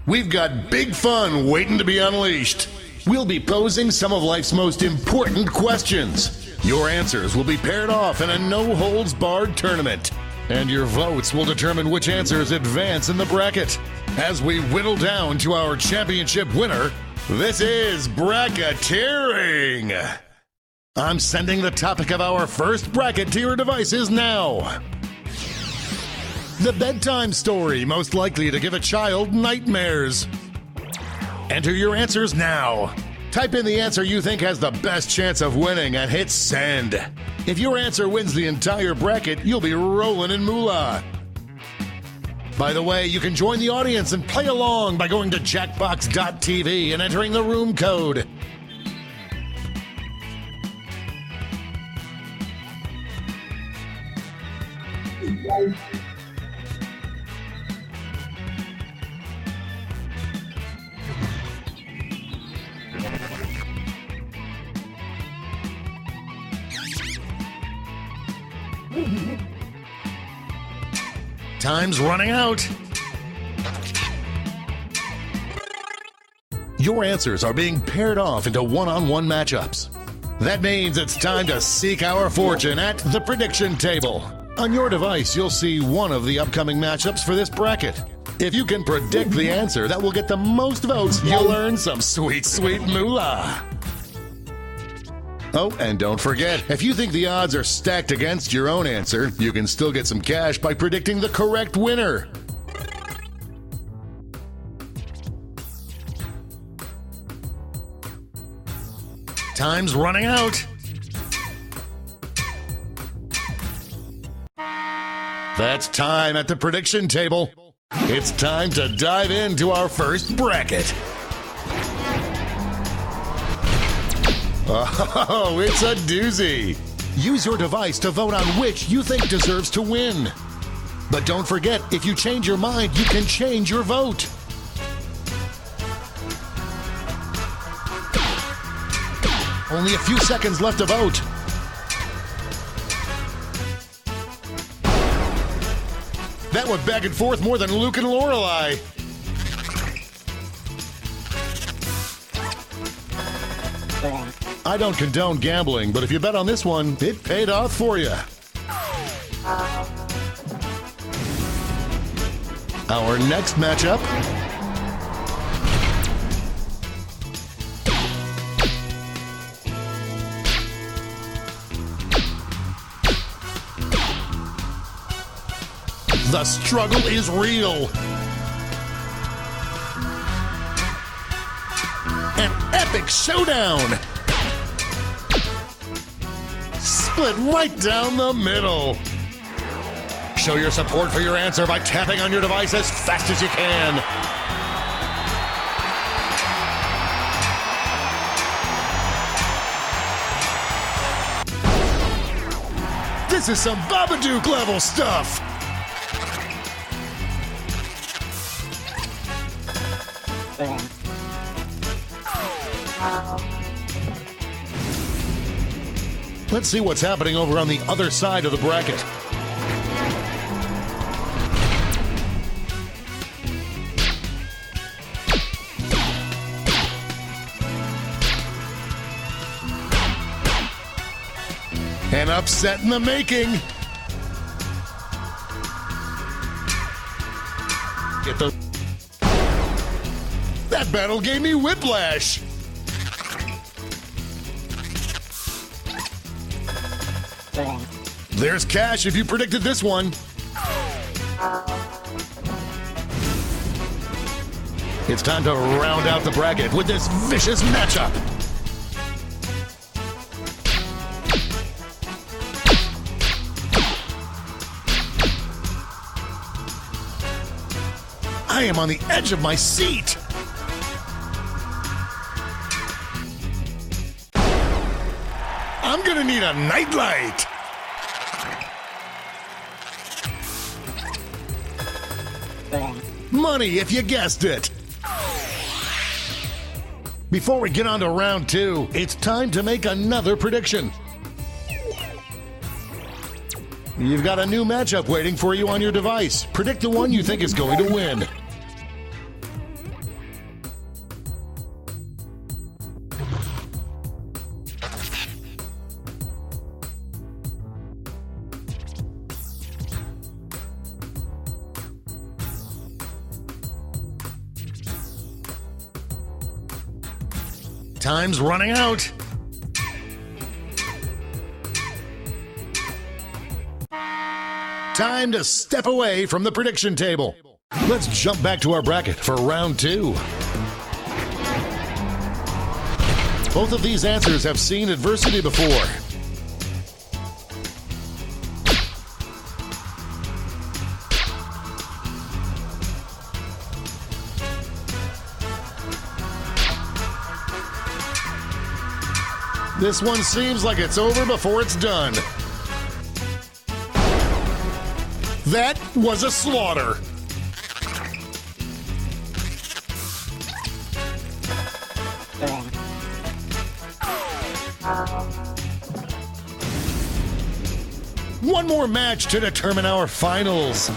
We've got big fun waiting to be unleashed. We'll be posing some of life's most important questions. Your answers will be paired off in a no-holds-barred tournament. And your votes will determine which answers advance in the bracket. As we whittle down to our championship winner, this is bracketeering. I'm sending the topic of our first bracket to your devices now. The bedtime story most likely to give a child nightmares. Enter your answers now. Type in the answer you think has the best chance of winning and hit send. If your answer wins the entire bracket, you'll be rolling in moolah. By the way, you can join the audience and play along by going to jackbox.tv and entering the room code. Time's running out. Your answers are being paired off into one-on-one matchups. That means it's time to seek our fortune at the prediction table. On your device, you'll see one of the upcoming matchups for this bracket. If you can predict the answer that will get the most votes, you'll earn some sweet, sweet moolah. Oh, and don't forget, if you think the odds are stacked against your own answer, you can still get some cash by predicting the correct winner. Time's running out. That's time at the prediction table. It's time to dive into our first bracket. Oh, it's a doozy. Use your device to vote on which you think deserves to win. But don't forget, if you change your mind, you can change your vote. Only a few seconds left to vote. That went back and forth more than Luke and Lorelai. I don't condone gambling, but if you bet on this one, it paid off for you. Our next matchup. The struggle is real. An epic showdown. Split right down the middle. Show your support for your answer by tapping on your device as fast as you can. This is some Babadook level stuff. Let's see what's happening over on the other side of the bracket. An upset in the making. That battle gave me whiplash. There's cash if you predicted this one. It's time to round out the bracket with this vicious matchup. I am on the edge of my seat. I'm gonna need a nightlight. Money if you guessed it. Before we get on to round two, it's time to make another prediction. You've got a new matchup waiting for you on your device. Predict the one you think is going to win. Time's running out. Time to step away from the prediction table. Let's jump back to our bracket for round 2. Both of these answers have seen adversity before. This one seems like it's over before it's done. That was a slaughter. One more match to determine our finals.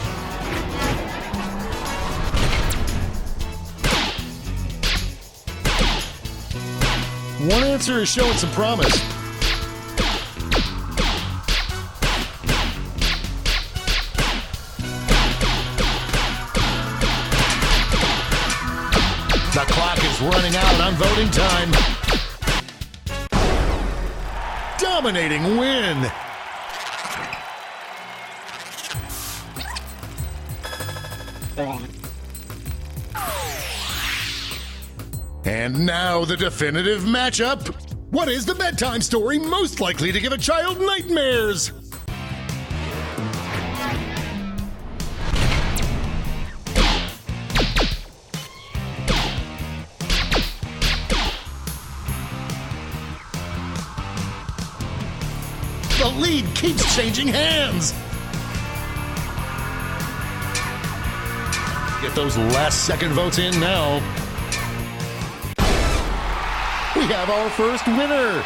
One answer is showing some promise. The clock is running out on voting time. Dominating win. And now the definitive matchup. What is the bedtime story most likely to give a child nightmares? The lead keeps changing hands. Get those last second votes in now. We have our first winner.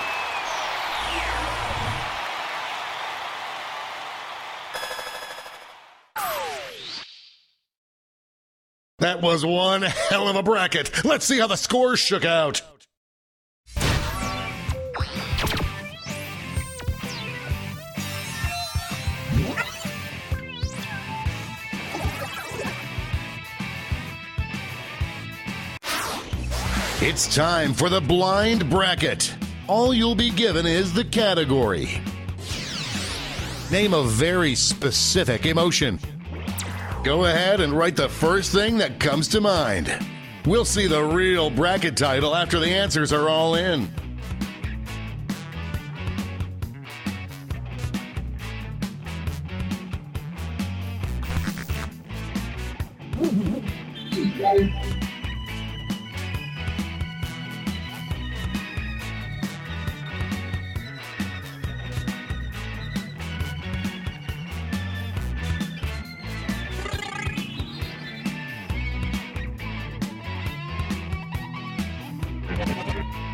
That was one hell of a bracket. Let's see how the scores shook out. It's time for the blind bracket. All you'll be given is the category. Name a very specific emotion. Go ahead and write the first thing that comes to mind. We'll see the real bracket title after the answers are all in.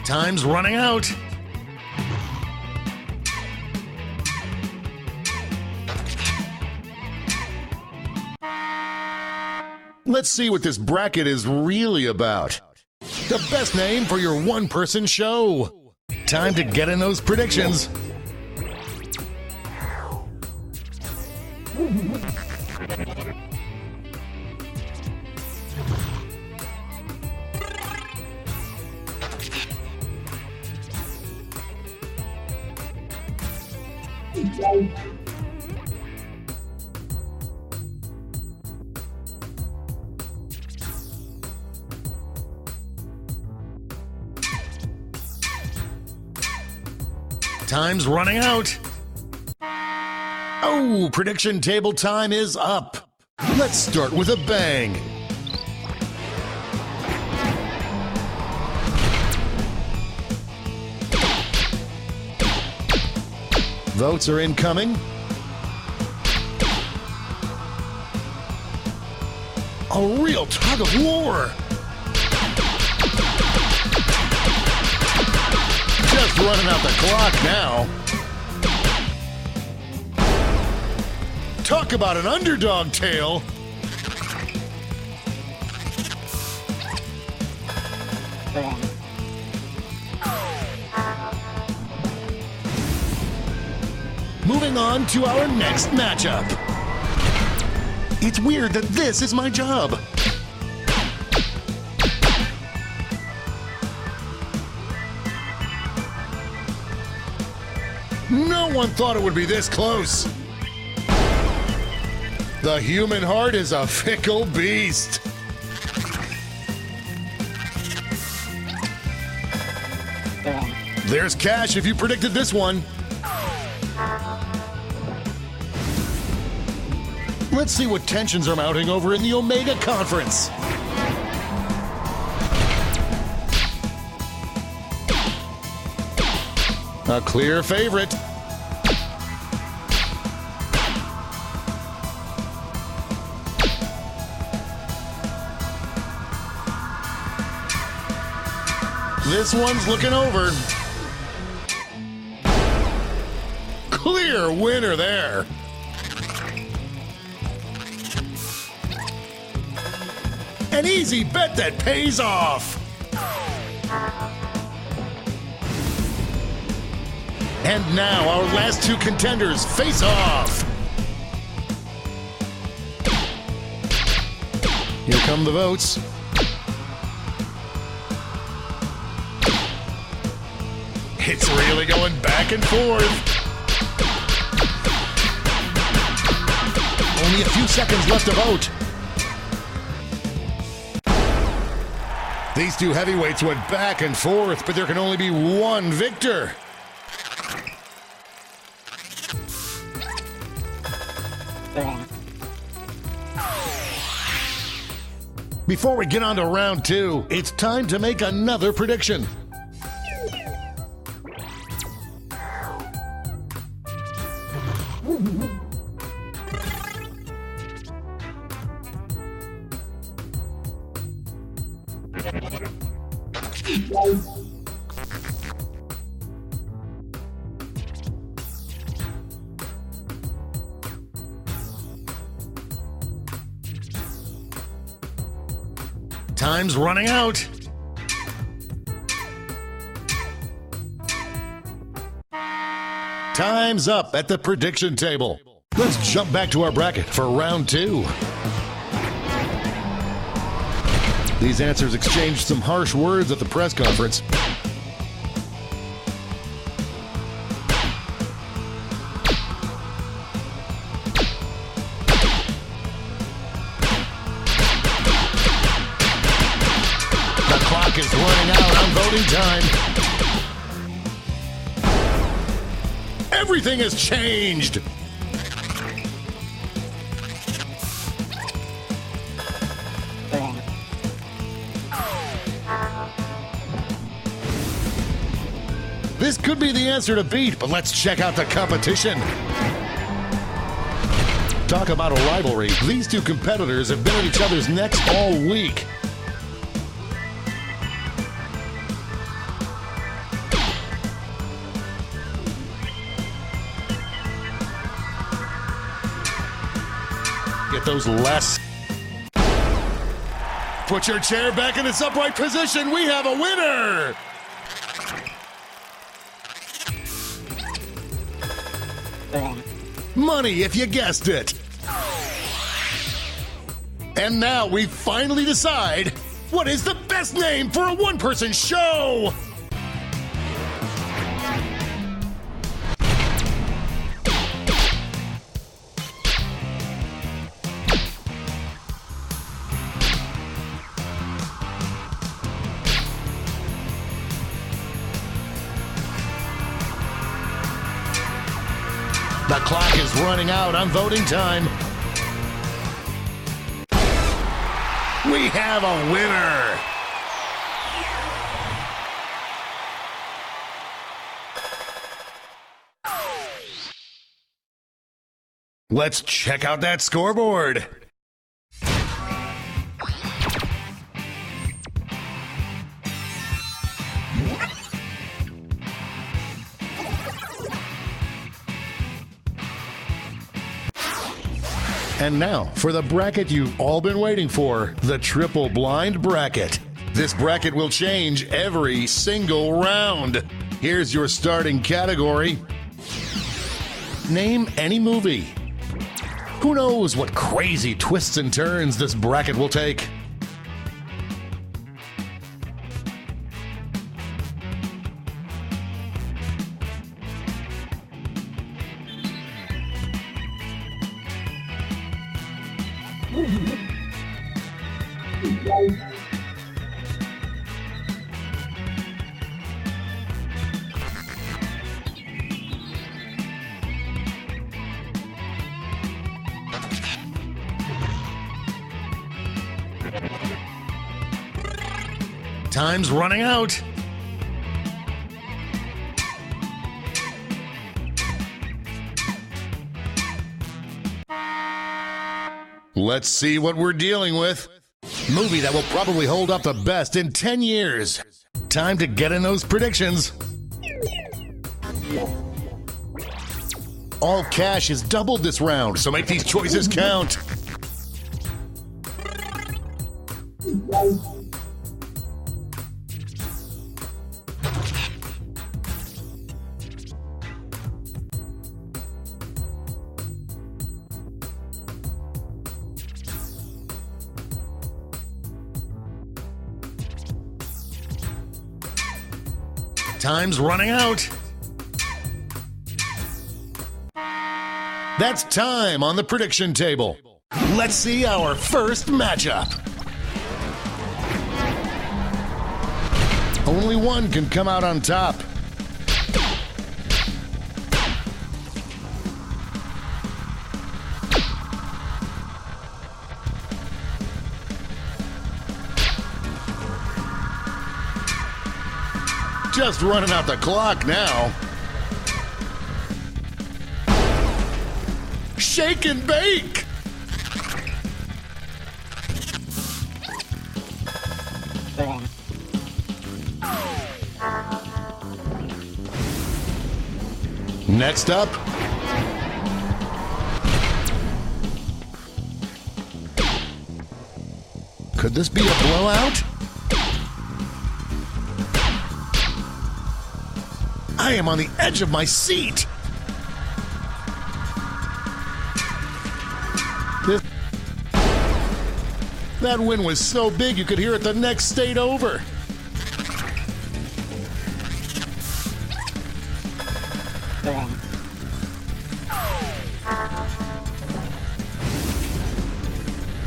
Time's running out. Let's see what this bracket is really about. The best name for your one-person show. Time to get in those predictions. Time's running out. Oh, prediction table time is up. Let's start with a bang. Votes are incoming. A real tug of war. Just running out the clock now. Talk about an underdog tale. Moving on to our next matchup. It's weird that this is my job. No one thought it would be this close. The human heart is a fickle beast. There's cash if you predicted this one. Let's see what tensions are mounting over in the Omega Conference. A clear favorite. This one's looking over. Clear winner there. An easy bet that pays off. And now our last two contenders face off. Here come the votes. It's really going back and forth. Only a few seconds left to vote. These two heavyweights went back and forth, but there can only be one victor. Before we get on to round two, it's time to make another prediction. Time's running out. Time's up at the prediction table. Let's jump back to our bracket for round two. These answers exchanged some harsh words at the press conference. The clock is running out on voting time. Everything has changed. This could be the answer to beat, but let's check out the competition. Talk about a rivalry. These two competitors have been at each other's necks all week. Get those less. Put your chair back in its upright position. We have a winner. Money if you guessed it. And now we finally decide what is the best name for a one-person show. The clock is running out on voting time. We have a winner. Let's check out that scoreboard. And now for the bracket you've all been waiting for, the triple blind bracket. This bracket will change every single round. Here's your starting category. Name any movie. Who knows what crazy twists and turns this bracket will take? Time's running out. Let's see what we're dealing with. Movie that will probably hold up the best in 10 years. Time to get in those predictions. All cash is doubled this round, so make these choices count. Time's running out. That's time on the prediction table. Let's see our first matchup. Only one can come out on top. Just running out the clock now. Shake and bake! Next up. Could this be a blowout? I am on the edge of my seat. That win was so big you could hear it the next state over.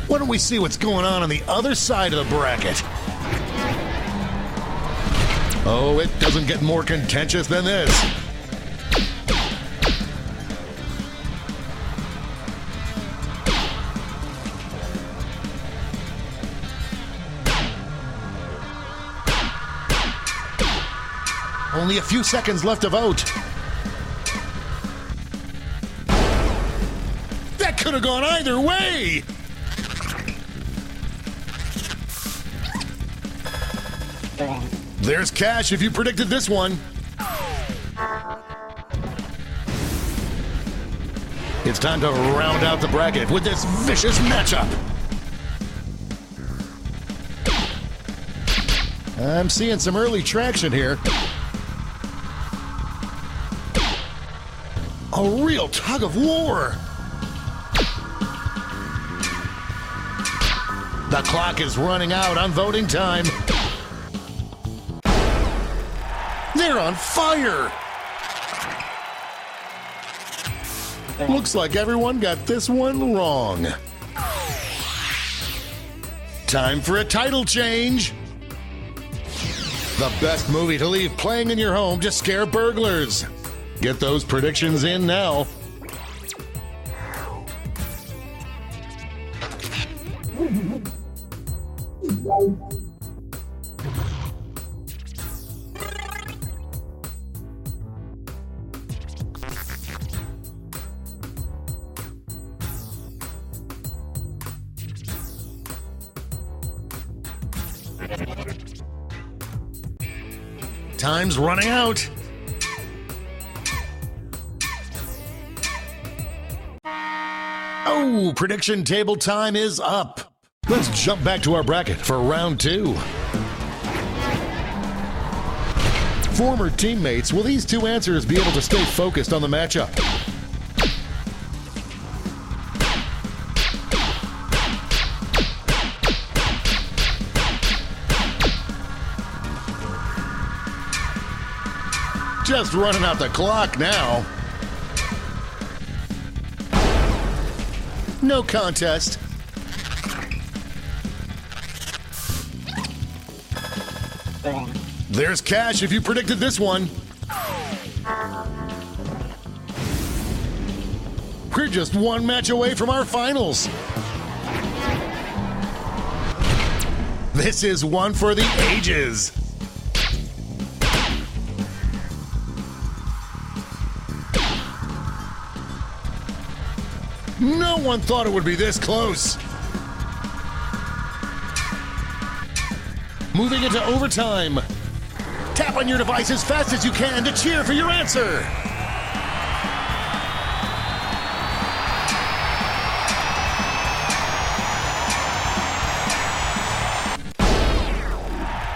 Why don't we see what's going on the other side of the bracket? Oh, it doesn't get more contentious than this. Only a few seconds left to vote. That could have gone either way. There's cash if you predicted this one. It's time to round out the bracket with this vicious matchup. I'm seeing some early traction here. A real tug of war. The clock is running out on voting time. They're on fire! Looks like everyone got this one wrong. Time for a title change. The best movie to leave playing in your home to scare burglars. Get those predictions in now. Time's running out. Oh, prediction table time is up. Let's jump back to our bracket for round 2. Former teammates, will these two answers be able to stay focused on the matchup? Just running out the clock now. No contest. There's cash if you predicted this one. We're just one match away from our finals. This is one for the ages. No one thought it would be this close. Moving into overtime. Tap on your device as fast as you can to cheer for your answer.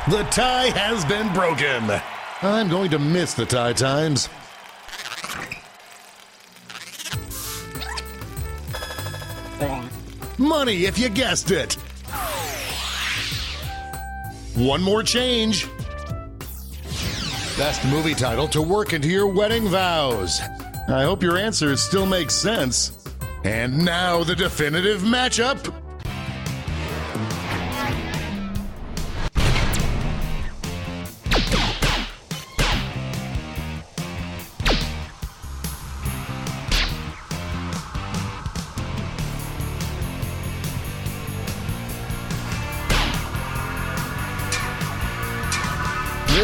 The tie has been broken. I'm going to miss the tie times. Money if you guessed it. One more change. Best movie title to work into your wedding vows. I hope your answers still make sense. And now the definitive matchup.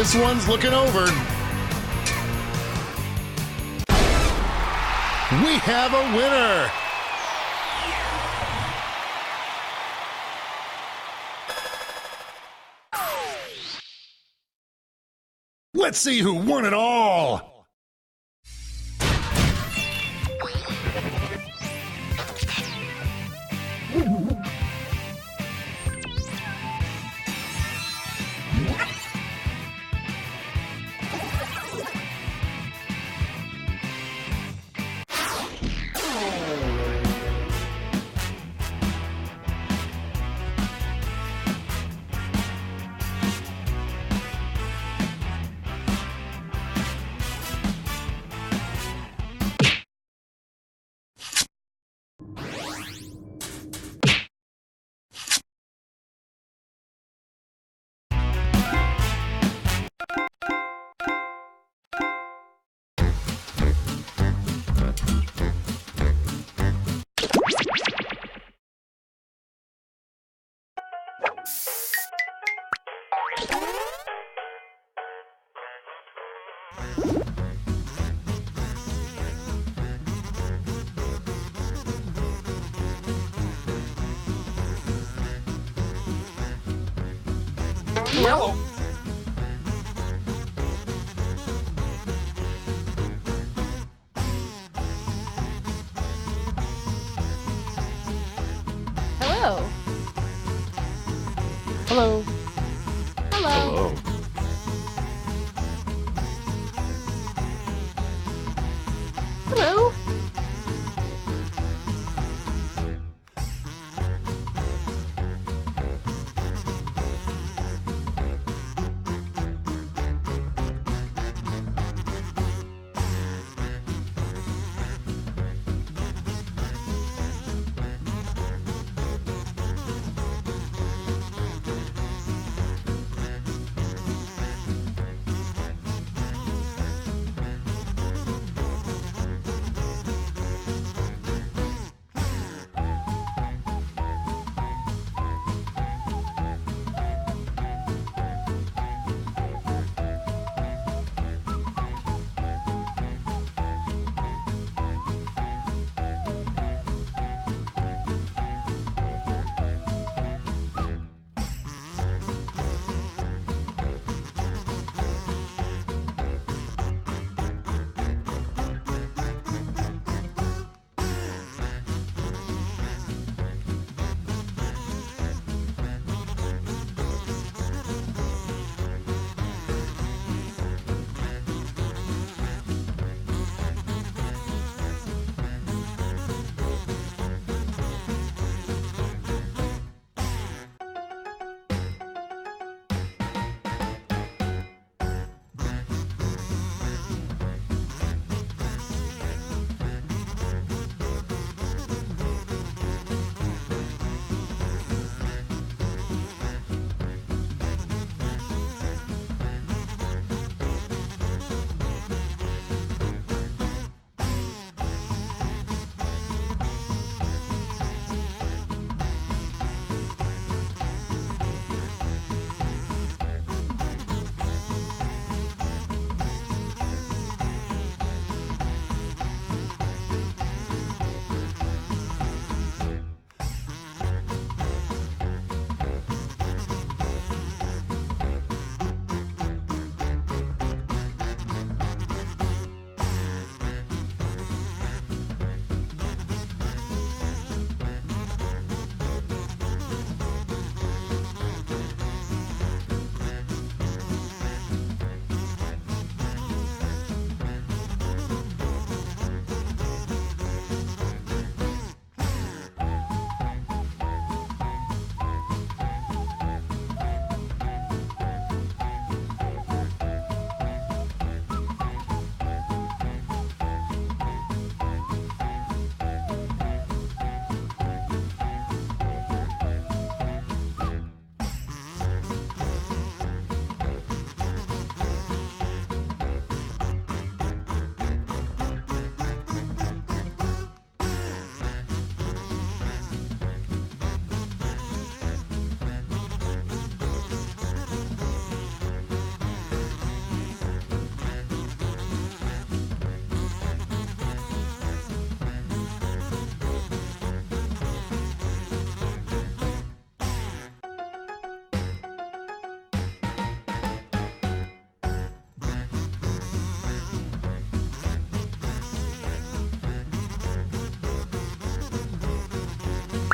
This one's looking over. We have a winner. Let's see who won it all.
Hello.
Hello.
Hello.
Hello. Hello.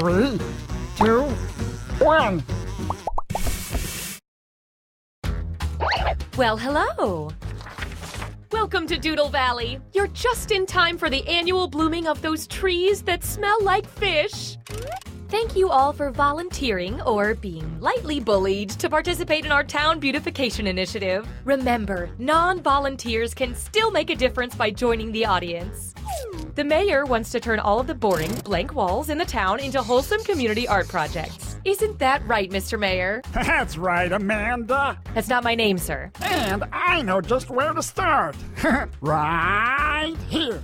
3, 2, 1.
Well, hello. Welcome to Doodle Valley. You're just in time for the annual blooming of those trees that smell like fish. Thank you all for volunteering or being lightly bullied to participate in our town beautification initiative. Remember, non-volunteers can still make a difference by joining the audience. The mayor wants to turn all of the boring, blank walls in the town into wholesome community art projects. Isn't that right, Mr. Mayor?
That's right, Amanda.
That's not my name, sir.
And I know just where to start. Right here.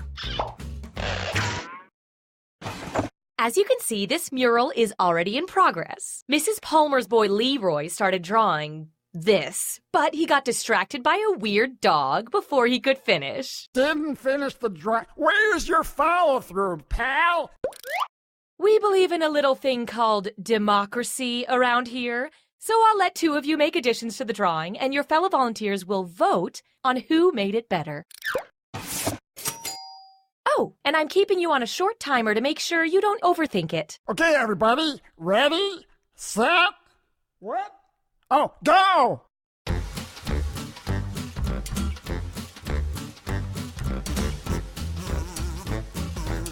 As you can see, this mural is already in progress. Mrs. Palmer's boy Leroy started drawing this, but he got distracted by a weird dog before he could finish.
Didn't finish the drawing. Where's your follow-through, pal?
We believe in a little thing called democracy around here, so I'll let two of you make additions to the drawing, and your fellow volunteers will vote on who made it better. Oh, and I'm keeping you on a short timer to make sure you don't overthink it.
Okay, everybody. Ready, set, what? Oh, go!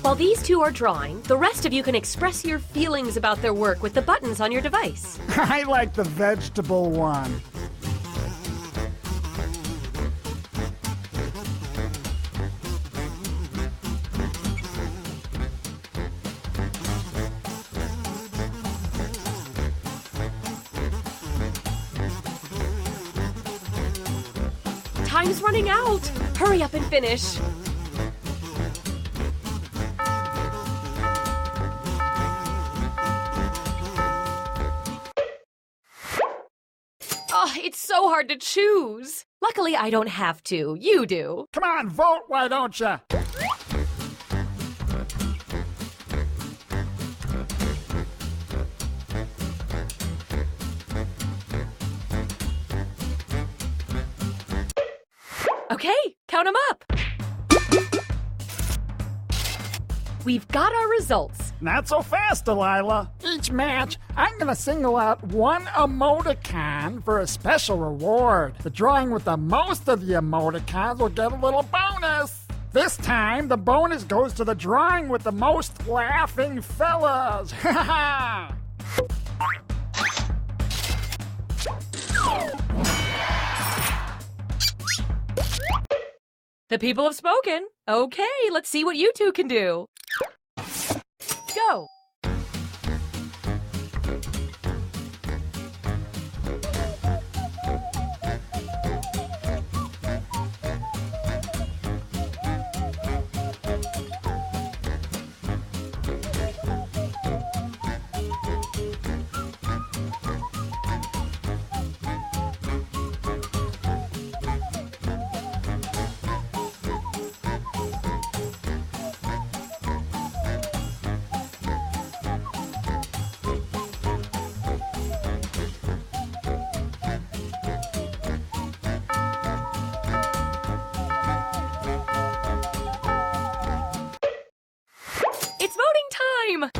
While these two are drawing, the rest of you can express your feelings about their work with the buttons on your device.
I like the vegetable one.
Time's running out! Hurry up and finish! Oh, it's so hard to choose. Luckily, I don't have to. You do.
Come on, vote, why don't you?
Okay, count them up. We've got our results.
Not so fast, Delilah. Each match, I'm going to single out one emoticon for a special reward. The drawing with the most of the emoticons will get a little bonus. This time, the bonus goes to the drawing with the most laughing fellas. Ha ha!
The people have spoken. Okay, let's see what you two can do. Go. It's voting time!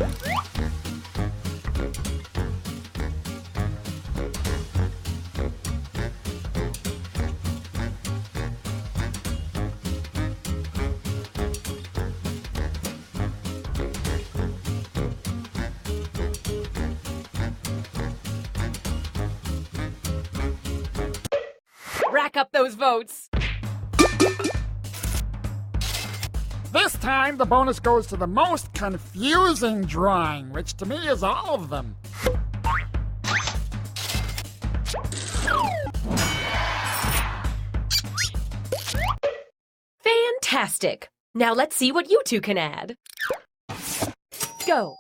Rack up those votes!
This time, the bonus goes to the most confusing drawing, which to me is all of them.
Fantastic! Now let's see what you two can add. Go!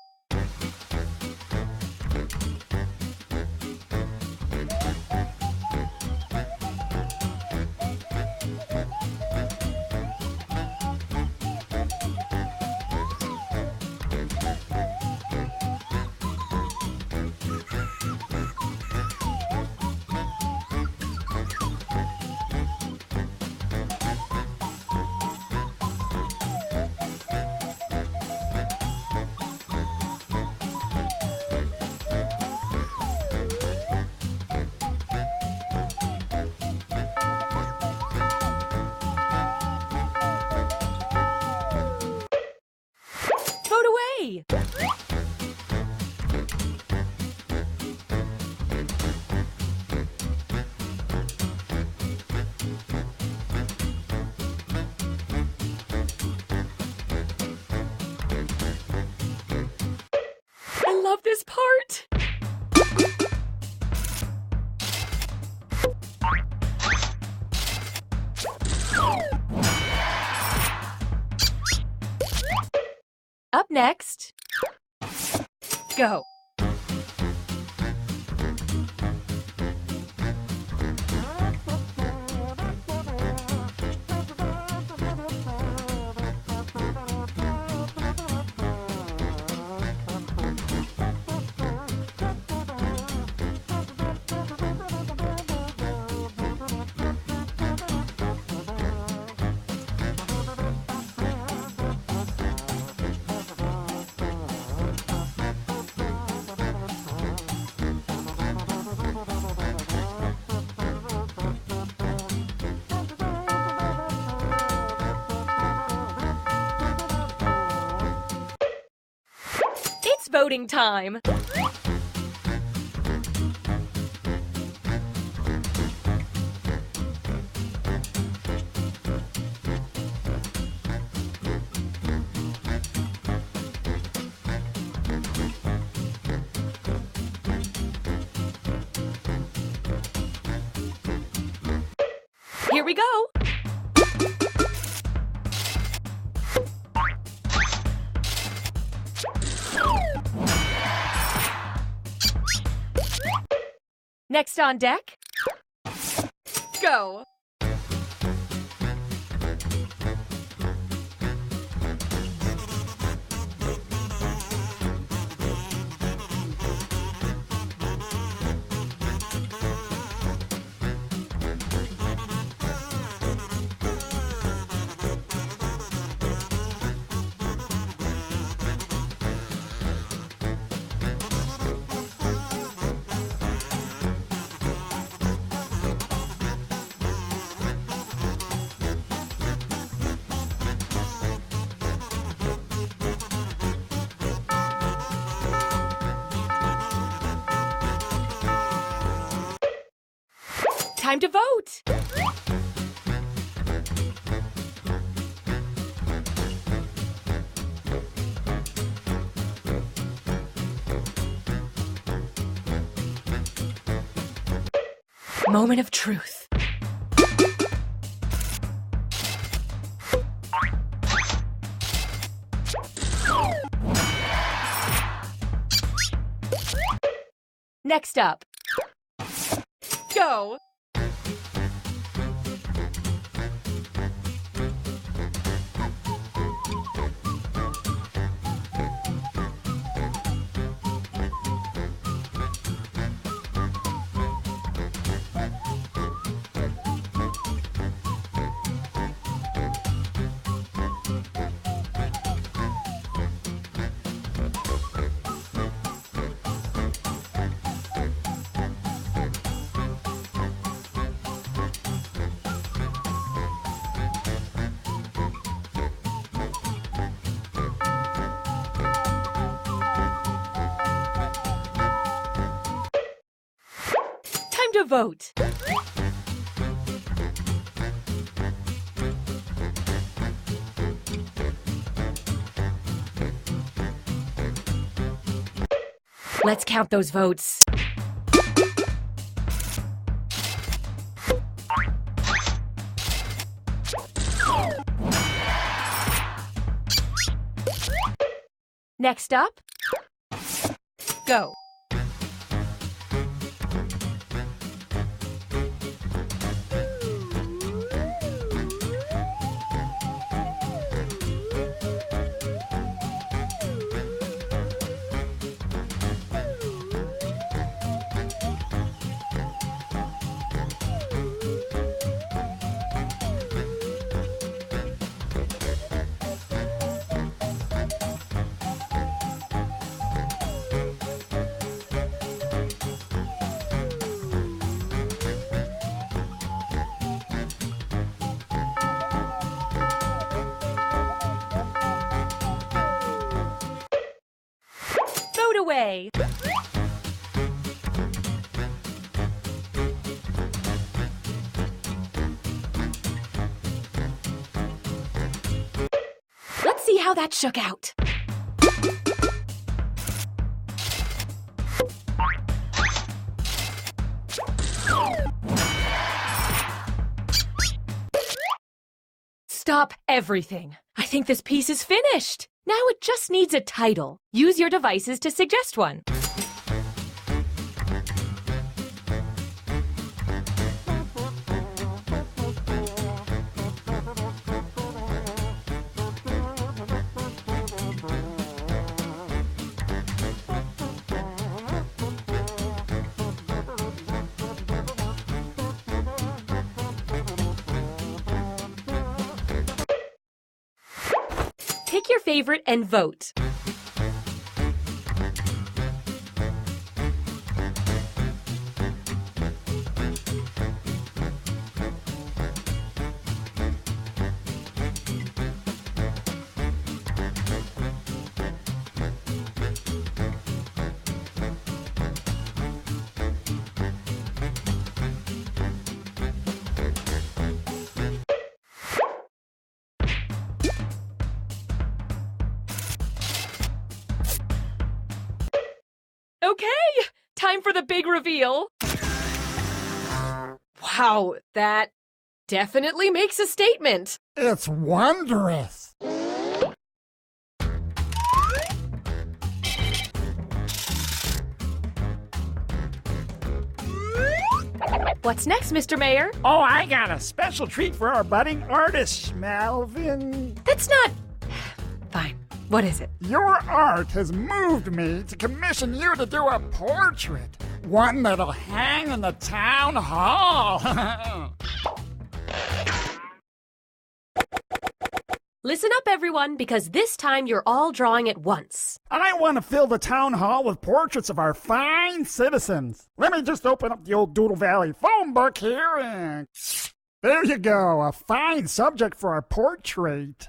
way! I love this part! Up next, go. It's voting time! Here we go! Next on deck, go! Time to vote! Moment of truth. Next up, go! Time to vote! Let's count those votes. Next up, go. away. Let's see how that shook out. Stop everything. I think this piece is finished. Now it just needs a title. Use your devices to suggest one. Pick your favorite and vote. Okay, time for the big reveal. Wow, that definitely makes a statement.
It's wondrous.
What's next, Mr. Mayor?
Oh, I got a special treat for our budding artist, Melvin.
That's not... Fine. What is it?
Your art has moved me to commission you to do a portrait. One that'll hang in the town hall.
Listen up, everyone, because this time you're all drawing at once.
I want to fill the town hall with portraits of our fine citizens. Let me just open up the old Doodle Valley phone book here and... There you go, a fine subject for our portrait.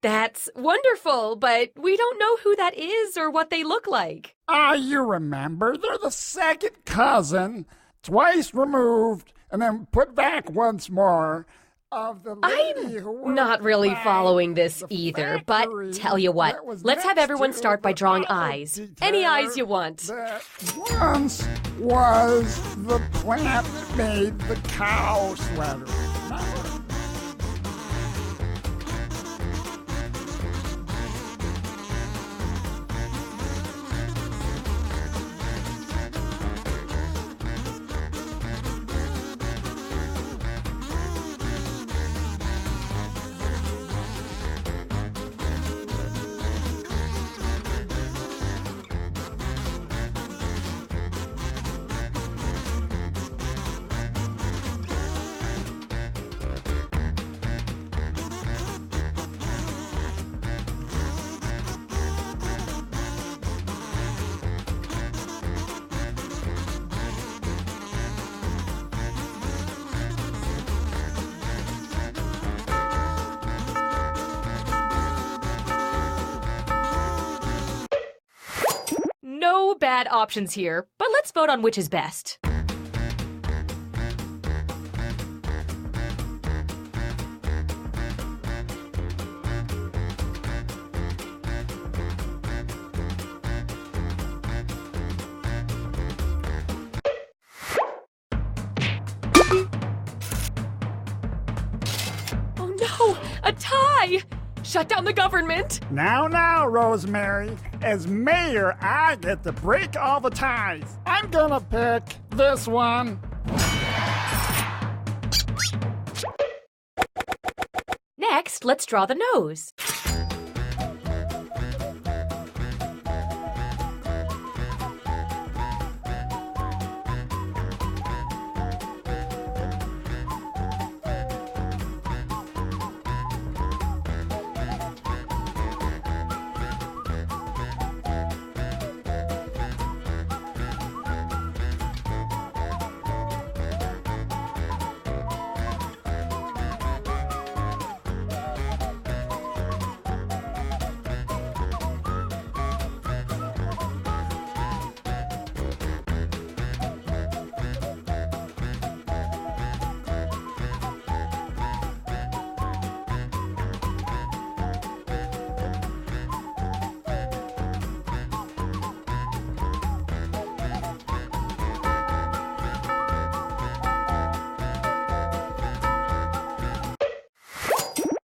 That's wonderful, but we don't know who that is or what they look like.
You remember, they're the second cousin, twice removed, and then put back once more, of the lady who...
I'm not really following this either, but tell you what, let's have everyone start by drawing eyes. Any eyes you want.
That once was the plant that made the cow sweater.
No bad options here, but let's vote on which is best. Oh no, a tie! Shut down the government!
Now, Rosemary. As mayor, I get to break all the ties. I'm gonna pick this one.
Next, let's draw the nose.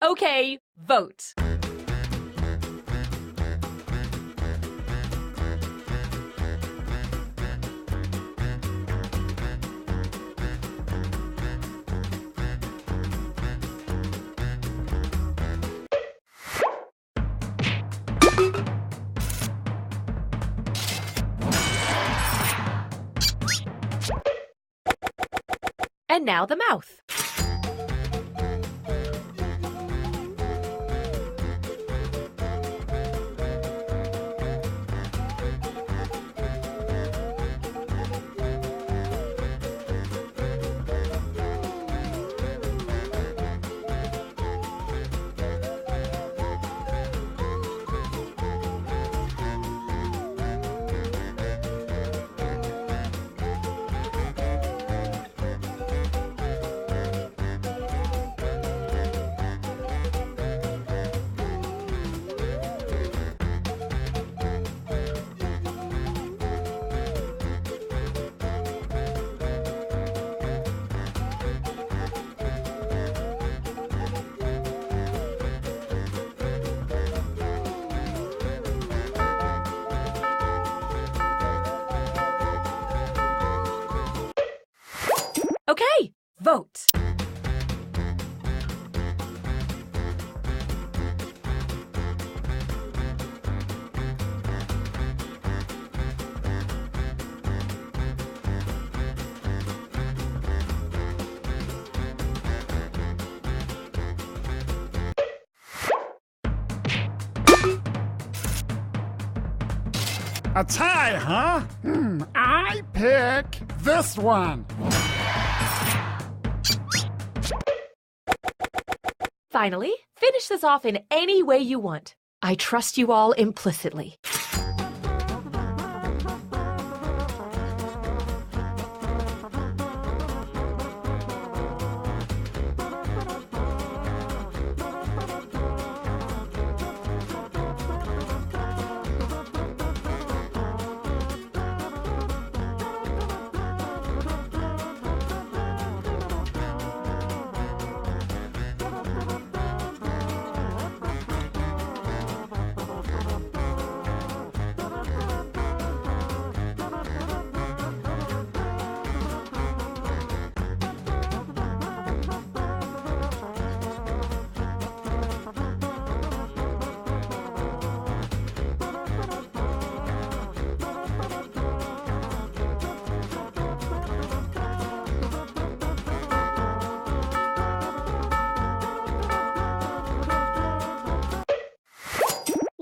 Okay, vote. And now the mouth. Okay, vote.
A tie, huh? I pick this one.
Finally, finish this off in any way you want. I trust you all implicitly.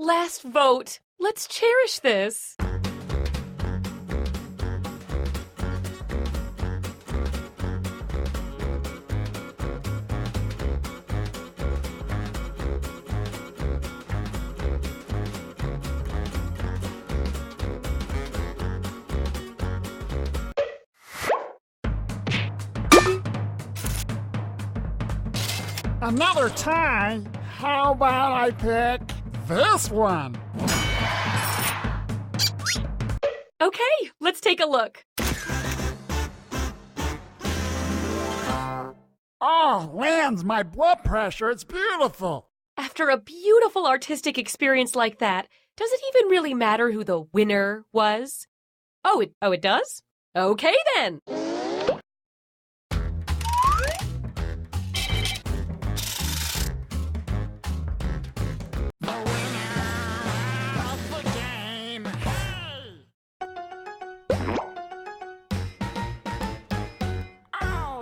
Last vote. Let's cherish this.
Another tie? How about I pick this one?
Okay, let's take a look.
Oh, lands my blood pressure. It's beautiful.
After a beautiful artistic experience like that, does it even really matter who the winner was? Oh, it does? Okay then.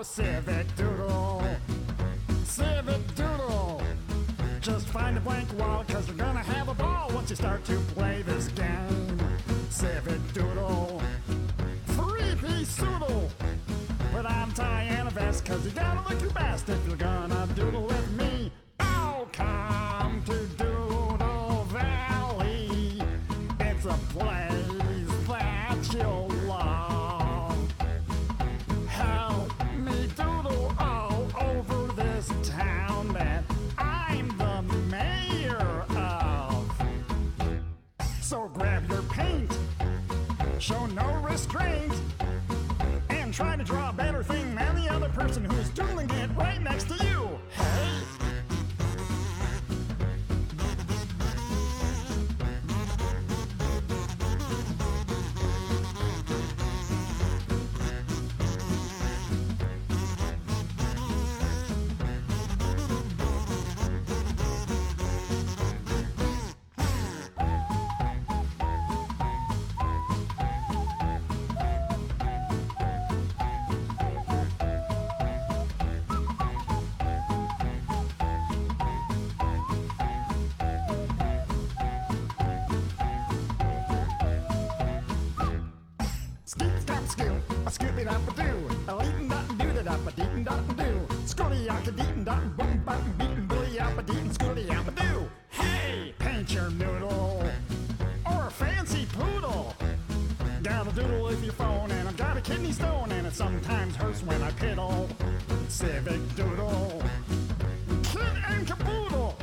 Civic Doodle, Civic Doodle. Just find a blank wall, cause you're gonna have a ball once you start to play this game. Civic Doodle, three-piece doodle. Put on tie and a vest, cause you gotta look your best if you're gonna doodle with me. Oh, come to Doodle Valley. It's a place that you'll love. Help me doodle all over this town that I'm the mayor of. So grab your paint, show no restraint, and try to draw a better thing than the other person who's doodling it right next to you. Hey! doo-dee-dop-a-doo. A-leetin'-dot-and-doo-da-dop-a-deetin'-dot-and-doo. Scooty-yop-a-deetin'-dot-and-boom-bop-and-beatin', bully-yop-a-deetin', scooty-yop-a-doo. Hey, paint your noodle. Or a fancy poodle. Got a doodle with your phone, and I've got a kidney stone, and it sometimes hurts when I piddle. Civic doodle. Kid and caboodle.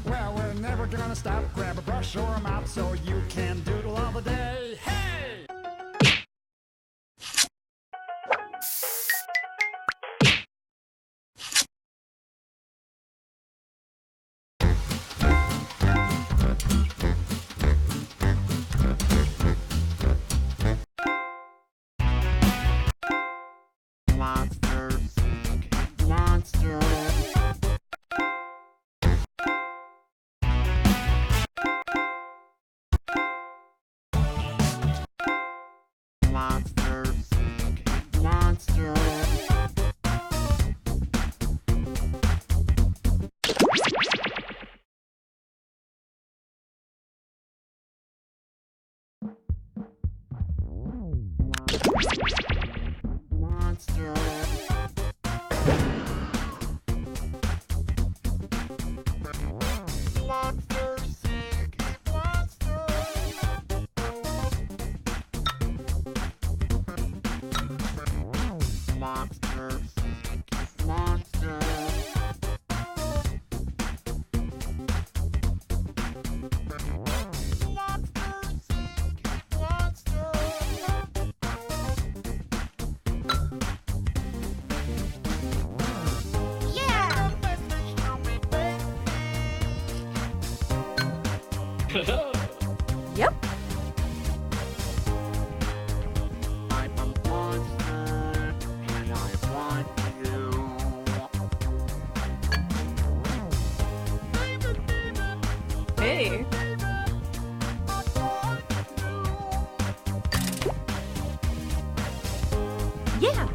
Well, we're never gonna stop. Grab a brush or a mop so you can doodle all the day. Hey!
Yep. Hey. Yeah.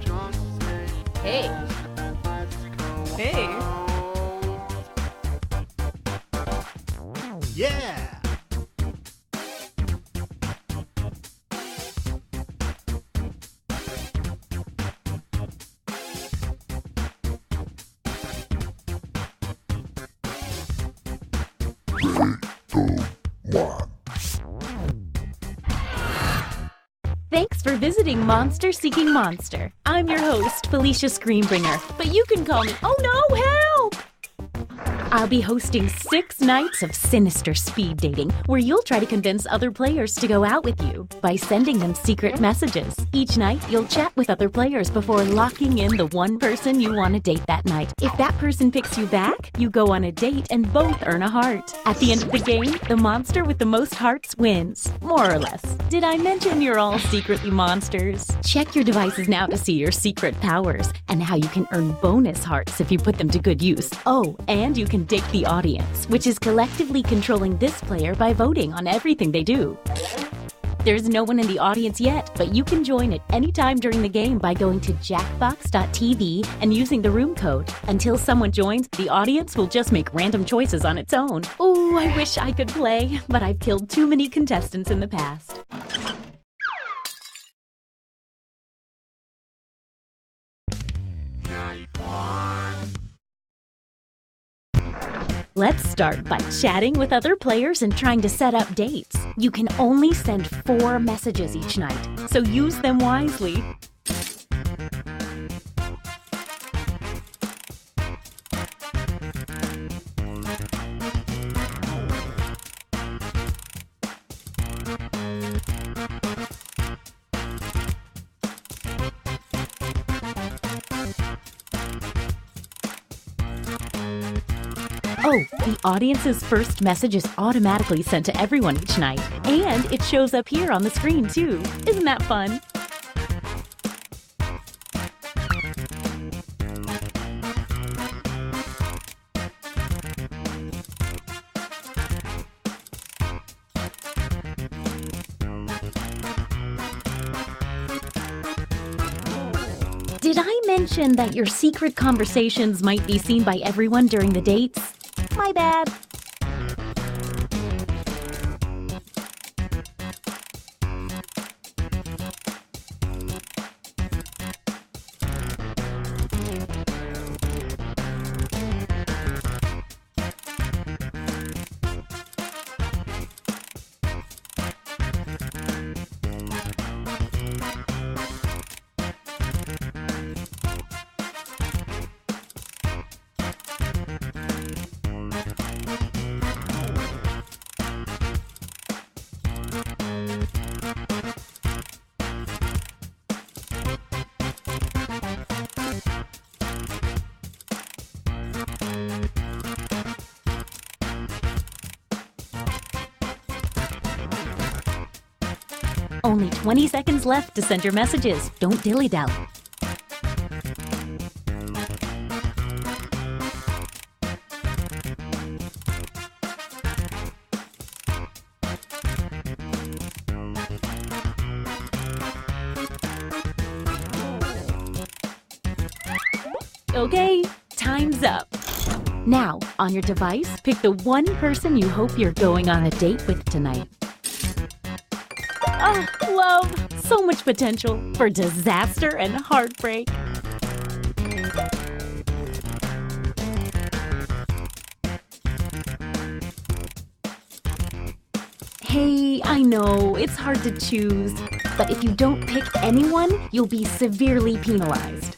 Hey. Hey.
Yeah.
Thanks for visiting Monster Seeking Monster. I'm your host, Felicia Screenbringer, but you can call me— Oh no, help! I'll be hosting 6 nights of sinister speed dating, where you'll try to convince other players to go out with you by sending them secret messages. Each night, you'll chat with other players before locking in the one person you want to date that night. If that person picks you back, you go on a date and both earn a heart. At the end of the game, the monster with the most hearts wins, more or less. Did I mention you're all secretly monsters? Check your devices now to see your secret powers and how you can earn bonus hearts if you put them to good use. Oh, and you can date the audience, which is collectively controlling this player by voting on everything they do. There's no one in the audience yet, but you can join at any time during the game by going to jackbox.tv and using the room code. Until someone joins, the audience will just make random choices on its own. Ooh, I wish I could play, but I've killed too many contestants in the past. Let's start by chatting with other players and trying to set up dates. You can only send 4 messages each night, so use them wisely. Oh, the audience's first message is automatically sent to everyone each night. And it shows up here on the screen, too. Isn't that fun? Did I mention that your secret conversations might be seen by everyone during the dates? My bad. Only 20 seconds left to send your messages. Don't dilly-dally. Okay, time's up. Now, on your device, pick the one person you hope you're going on a date with tonight. Oh, love! So much potential for disaster and heartbreak. Hey, I know, it's hard to choose, but if you don't pick anyone, you'll be severely penalized.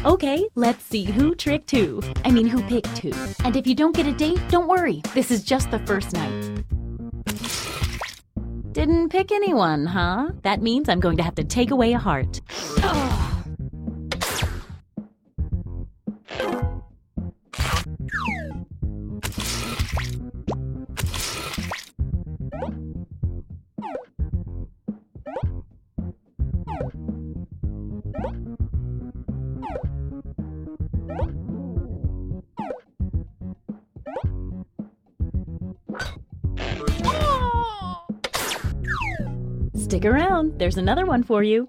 Okay, let's see who tricked who. Who picked who. And if you don't get a date, don't worry. This is just the first night. Didn't pick anyone, huh? That means I'm going to have to take away a heart. Stick around, there's another one for you.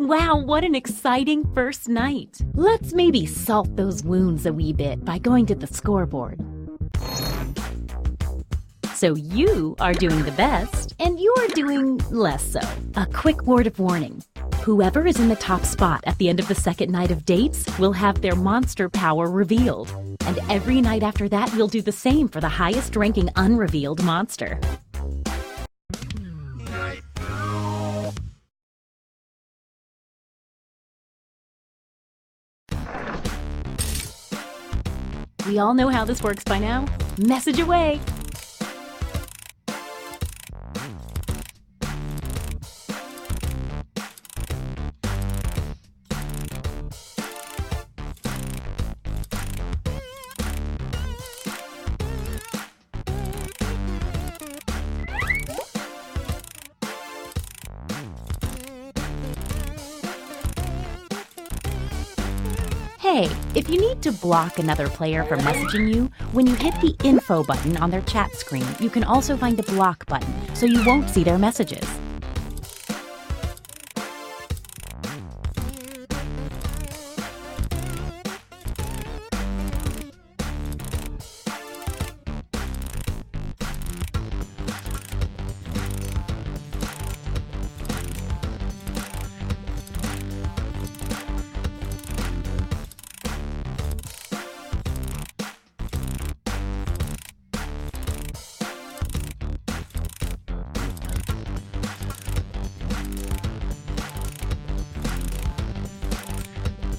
Wow, what an exciting first night. Let's maybe salt those wounds a wee bit by going to the scoreboard. So you are doing the best, and you're doing less so. A quick word of warning. Whoever is in the top spot at the end of the second night of dates will have their monster power revealed. And every night after that, we'll do the same for the highest ranking unrevealed monster. We all know how this works by now. Message away! Hey, if you need to block another player from messaging you, when you hit the info button on their chat screen, you can also find the block button, so you won't see their messages.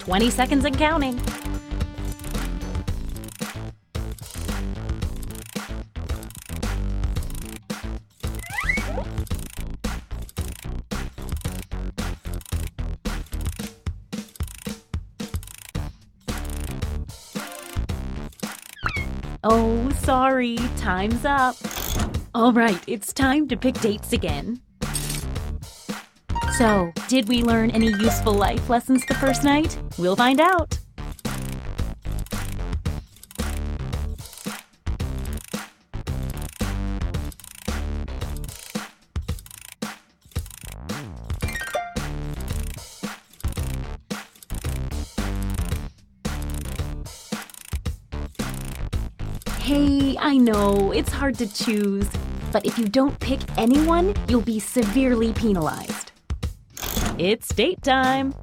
"20 seconds and counting. Oh, sorry, time's up. All right, it's time to pick dates again. So, did we learn any useful life lessons the first night? We'll find out. Hey, I know, it's hard to choose, but if you don't pick anyone, you'll be severely penalized. It's date time!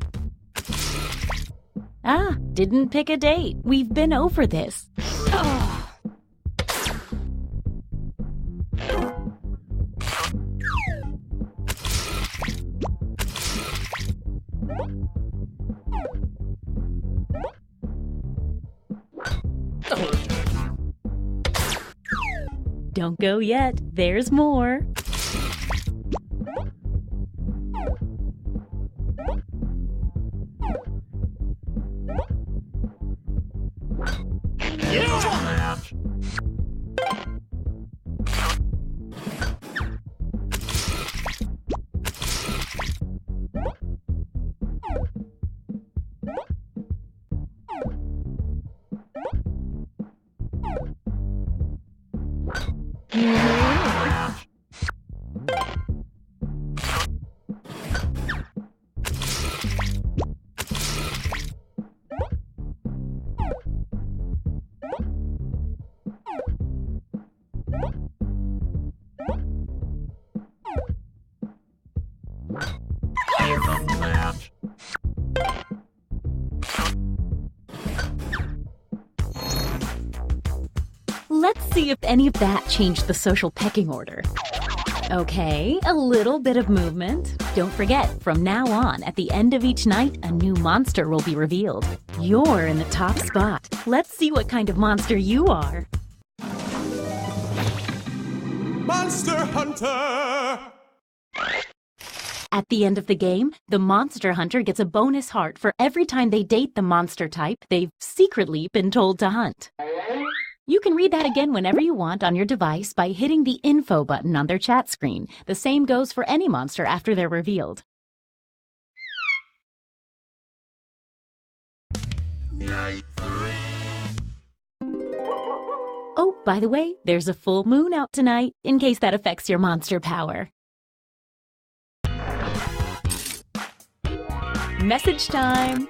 Ah, didn't pick a date. We've been over this. Oh. Don't go yet. There's more. Let's see if any of that changed the social pecking order. Okay, a little bit of movement. Don't forget, from now on, at the end of each night, a new monster will be revealed. You're in the top spot. Let's see what kind of monster you are.
Monster Hunter!
At the end of the game, the Monster Hunter gets a bonus heart for every time they date the monster type they've secretly been told to hunt. You can read that again whenever you want on your device by hitting the info button on their chat screen. The same goes for any monster after they're revealed. Oh, by the way, there's a full moon out tonight, in case that affects your monster power. Message time!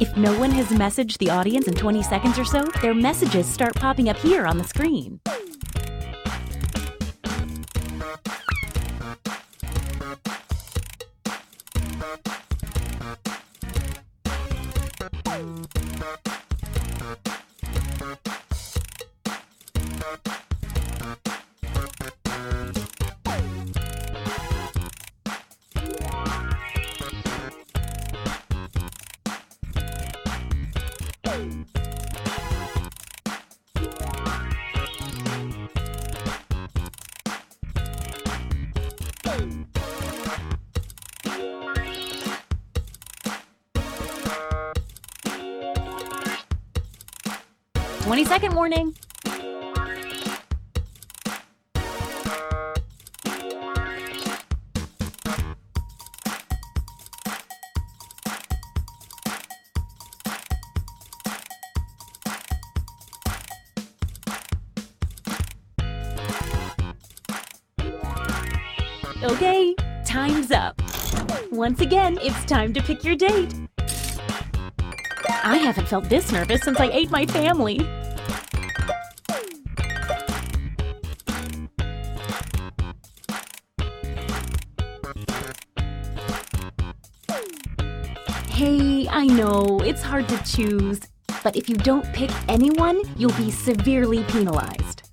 If no one has messaged the audience in 20 seconds or so, their messages start popping up here on the screen. Second warning. Okay, time's up. Once again, it's time to pick your date. I haven't felt this nervous since I ate my family. Hey, I know, it's hard to choose, but if you don't pick anyone, you'll be severely penalized.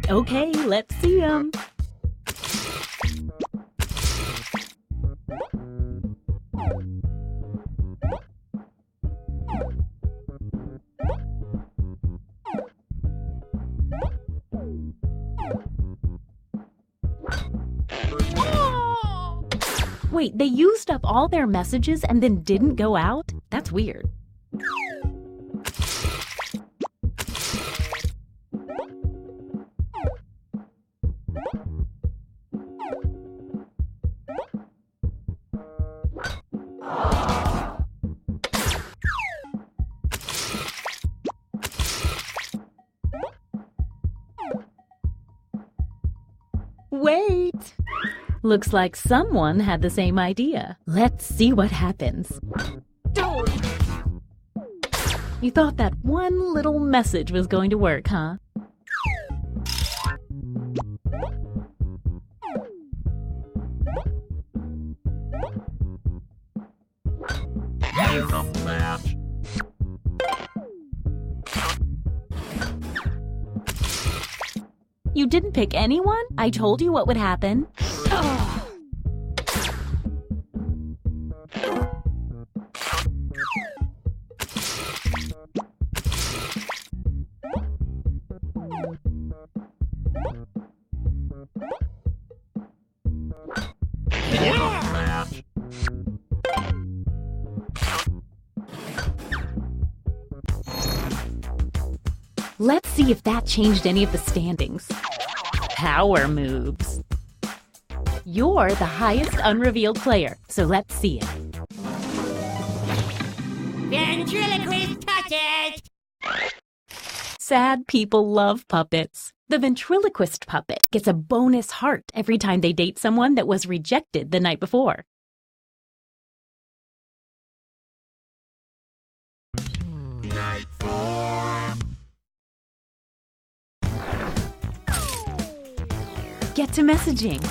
Okay, let's see them. Wait, they used up all their messages and then didn't go out? That's weird. Wait! Looks like someone had the same idea. Let's see what happens. You thought that one little message was going to work, huh? You didn't pick anyone? I told you what would happen. Let's see if that changed any of the standings. Power moves. You're the highest unrevealed player, so let's see it.
Ventriloquist puppet!
Sad people love puppets. The ventriloquist puppet gets a bonus heart every time they date someone that was rejected the night before. Get to messaging.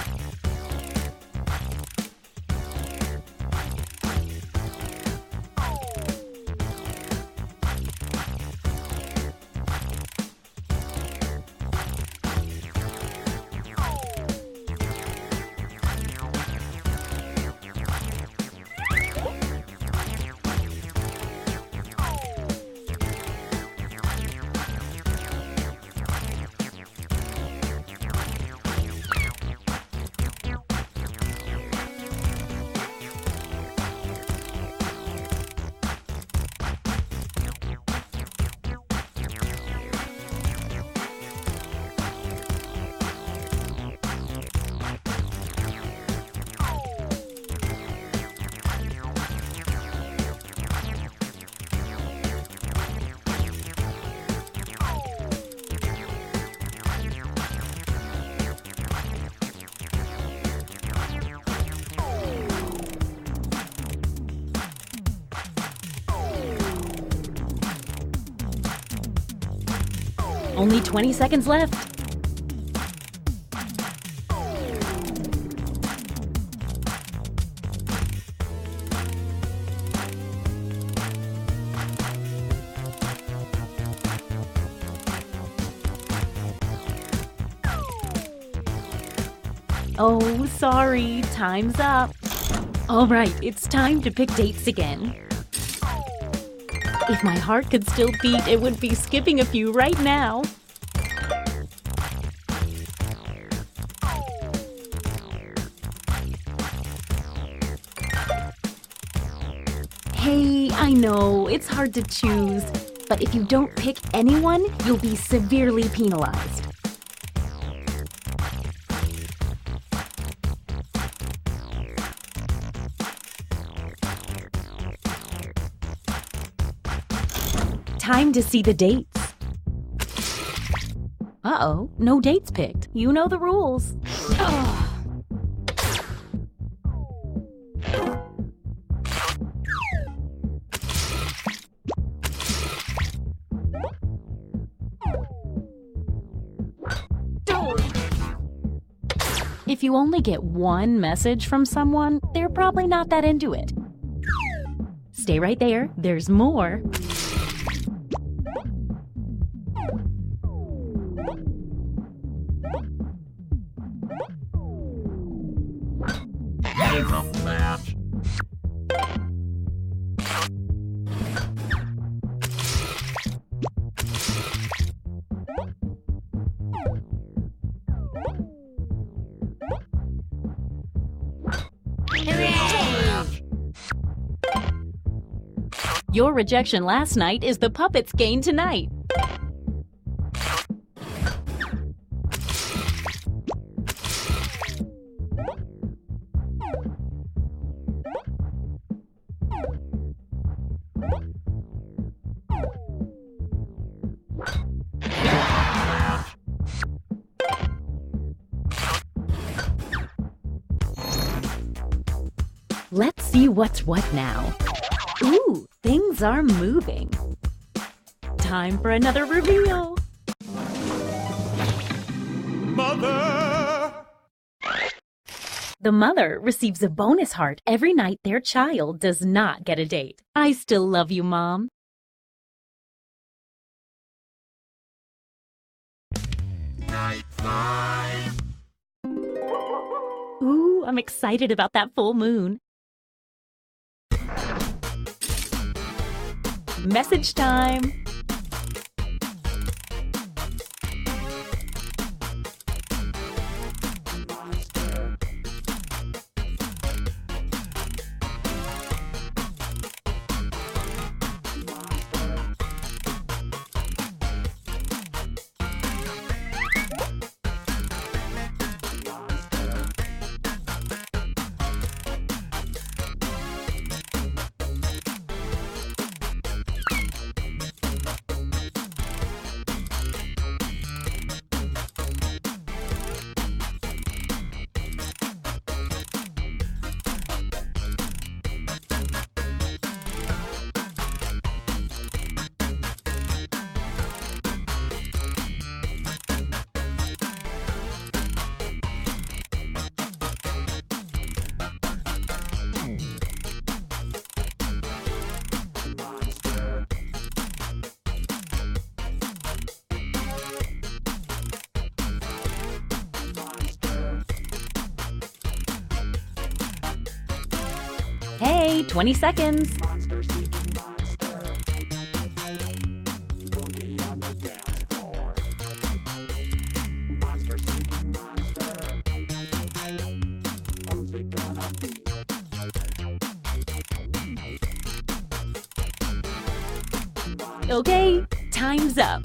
Only 20 seconds left. Oh, sorry, time's up. All right, it's time to pick dates again. If my heart could still beat, it would be skipping a few right now. Hey, I know, it's hard to choose, but if you don't pick anyone, you'll be severely penalized. Time to see the dates. Uh-oh, no dates picked. You know the rules. If you only get one message from someone, they're probably not that into it. Stay right there, there's more. Your rejection last night is the puppet's gain tonight. Let's see what's what now. Ooh, things are moving. Time for another reveal.
Mother!
The mother receives a bonus heart every night their child does not get a date. I still love you, Mom.
Night 5.
Ooh, I'm excited about that full moon. Message time. Hey, 20 seconds. Okay, time's up.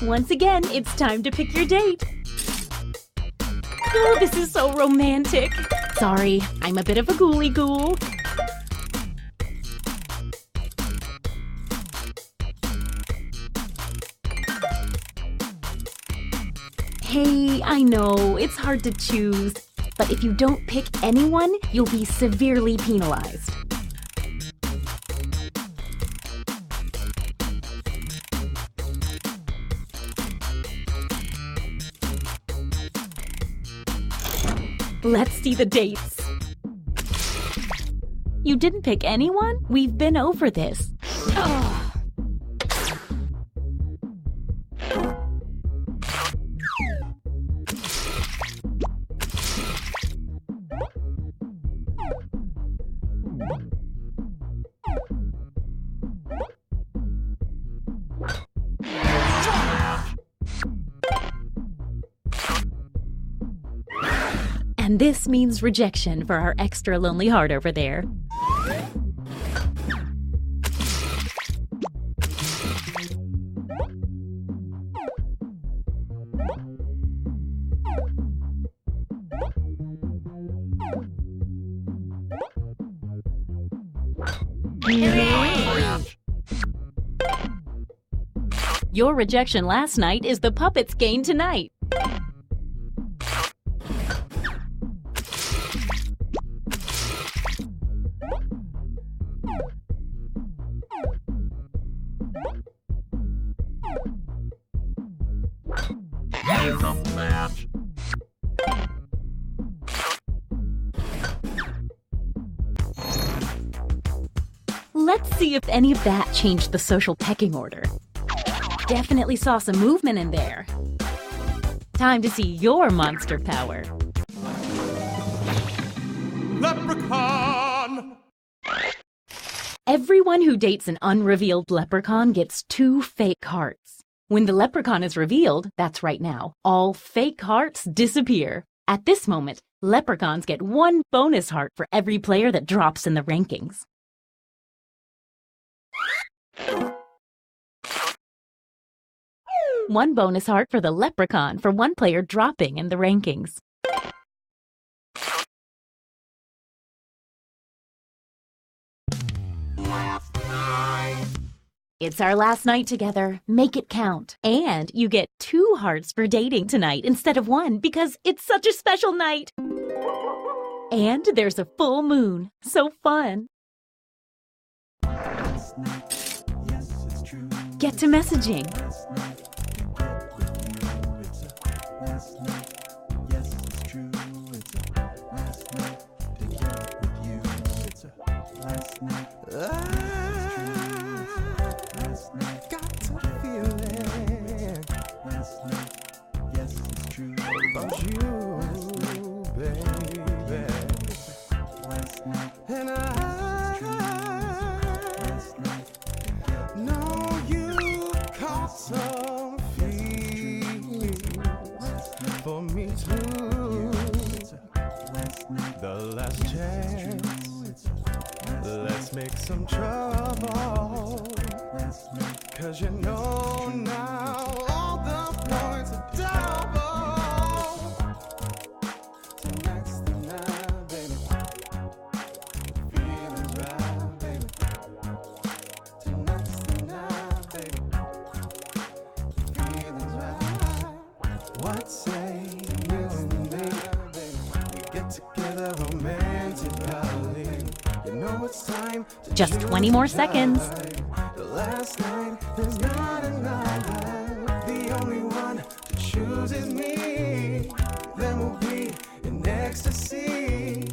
Once again, it's time to pick your date. Oh, this is so romantic. Sorry, I'm a bit of a ghoulie ghoul. Hey, I know, it's hard to choose, but if you don't pick anyone, you'll be severely penalized. Let's see the dates. You didn't pick anyone? We've been over this. Ugh. And this means rejection for our extra lonely heart over there. Your rejection last night is the puppet's gain tonight. Let's see if any of that changed the social pecking order. Definitely saw some movement in there. Time to see your monster power.
Leprechaun!
Everyone who dates an unrevealed leprechaun gets 2 fake hearts. When the leprechaun is revealed, that's right now, all fake hearts disappear. At this moment, leprechauns get 1 bonus heart for every player that drops in the rankings. One bonus heart for the leprechaun for one player dropping in the rankings. It's our last night together. Make it count. And you get 2 hearts for dating tonight instead of 1 because it's such a special night. And there's a full moon. So fun. Get to messaging.
About you, baby. And I know you caught some feelings for me too. The last chance, let's make some trouble. 'Cause you know now all the points are double. Tonight's the night, baby. Feelings right, baby. Tonight's the night, baby. Feelings right. What say you and me? We get together romantically. You know it's time to
Just 20 more seconds.
the last night, there's not another. The only one to choose is me. Then we'll be in ecstasy.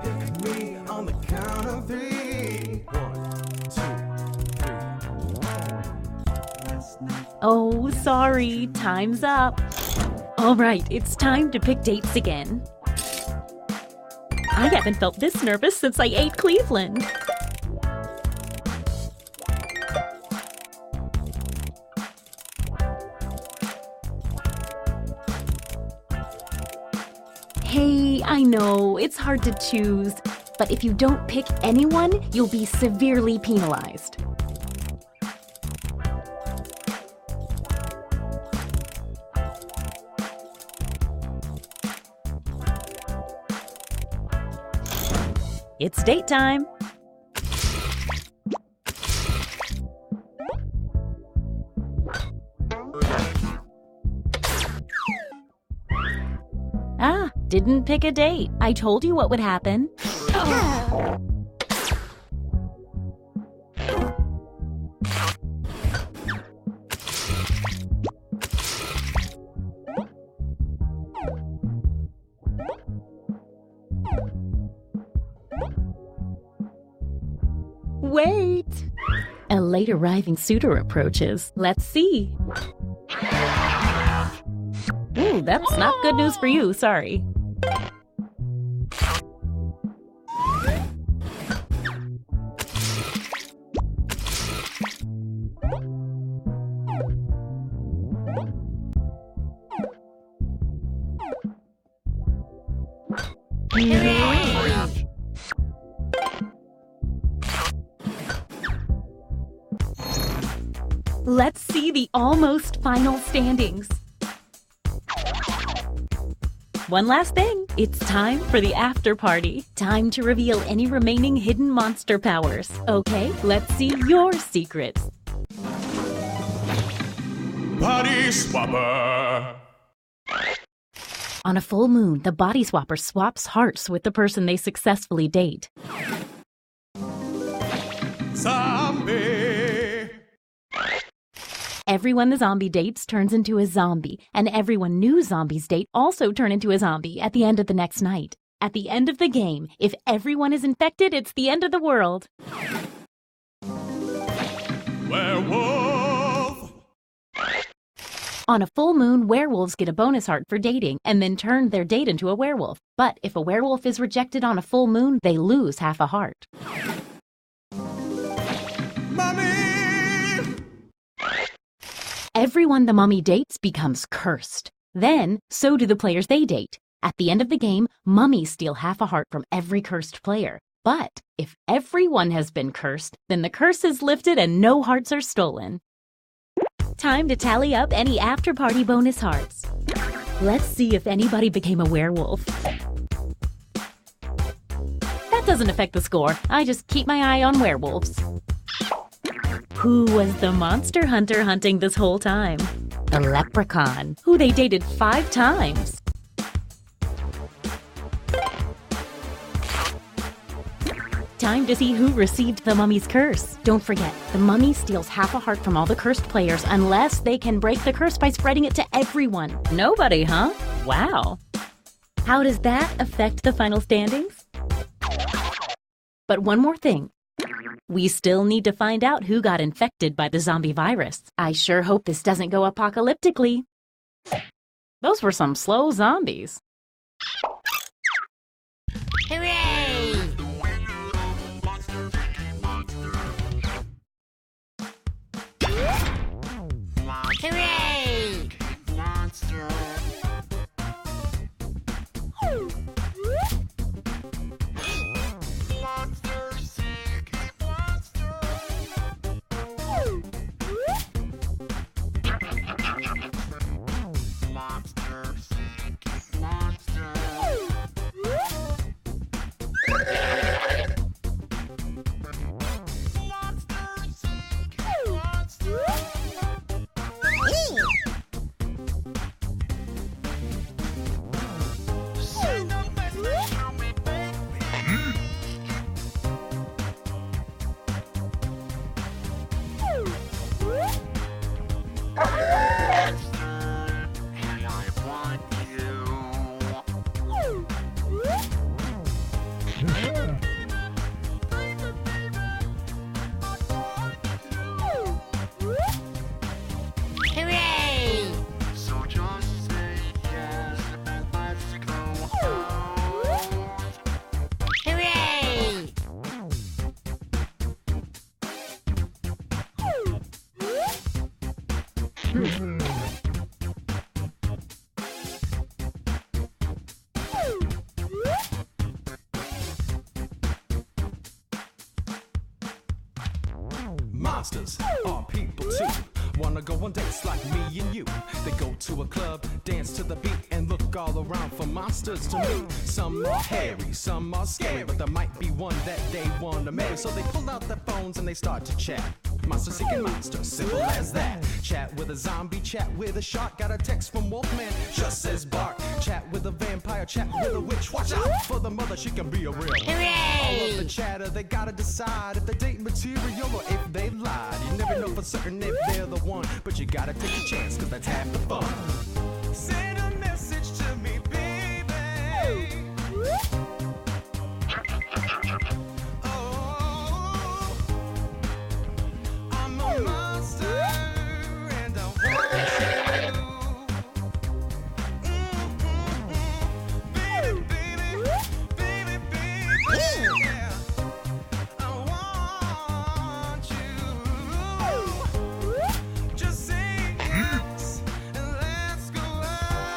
Pick me on the count of 3. 1, 2, 3.
Oh, sorry. Time's up. All right, it's time to pick dates again. I haven't felt this nervous since I ate Cleveland. Hey, I know, it's hard to choose, but if you don't pick anyone, you'll be severely penalized. It's date time. Ah, didn't pick a date. I told you what would happen. Wait! A late arriving suitor approaches. Let's see. Ooh, that's not good news for you, sorry. Let's see the almost final standings. One last thing. It's time for the after party. Time to reveal any remaining hidden monster powers. Okay, let's see your secrets.
Body swapper.
On a full moon, the body swapper swaps hearts with the person they successfully date.
Zombie.
Everyone the zombie dates turns into a zombie, and everyone new zombies date also turn into a zombie at the end of the next night. At the end of the game, if everyone is infected, it's the end of the world.
Werewolf.
On a full moon, werewolves get a bonus heart for dating and then turn their date into a werewolf. But if a werewolf is rejected on a full moon, they lose half a heart.
Mommy.
Everyone the mummy dates becomes cursed. Then, so do the players they date. At the end of the game, mummies steal half a heart from every cursed player. But if everyone has been cursed, then the curse is lifted and no hearts are stolen. Time to tally up any after-party bonus hearts. Let's see if anybody became a werewolf. That doesn't affect the score. I just keep my eye on werewolves. Who was the monster hunter hunting this whole time? The leprechaun, who they dated 5 times. Time to see who received the mummy's curse. Don't forget, the mummy steals half a heart from all the cursed players unless they can break the curse by spreading it to everyone. Nobody, huh? Wow. How does that affect the final standings? But one more thing. We still need to find out who got infected by the zombie virus. I sure hope this doesn't go apocalyptically. Those were some slow zombies.
Hooray! Hooray! Monster! Hooray! So just say yes and let's go out. Hooray!
Monsters are people too. Wanna go on dates like me and you. They go to a club, dance to the beat, and look all around for monsters to meet. Some are hairy, some are scary, but there might be one that they wanna marry. So they pull out their phones and they start to chat. Monster seeking monster, simple as that. Chat with a zombie, chat with a shark. Got a text from Wolfman, just says bark. Chat with a vampire, chat with a witch. Watch out for the mother, she can be a real.
Hooray!
All of the chatter, they gotta decide if they date material or if they lied. You never know for certain if they're the one, but you gotta take a chance, cause that's half the fun. Send a message to me, baby. Oh, I'm a monster and I want you. Baby, baby, baby, baby, yeah. I want you. Just say yes and let's go out.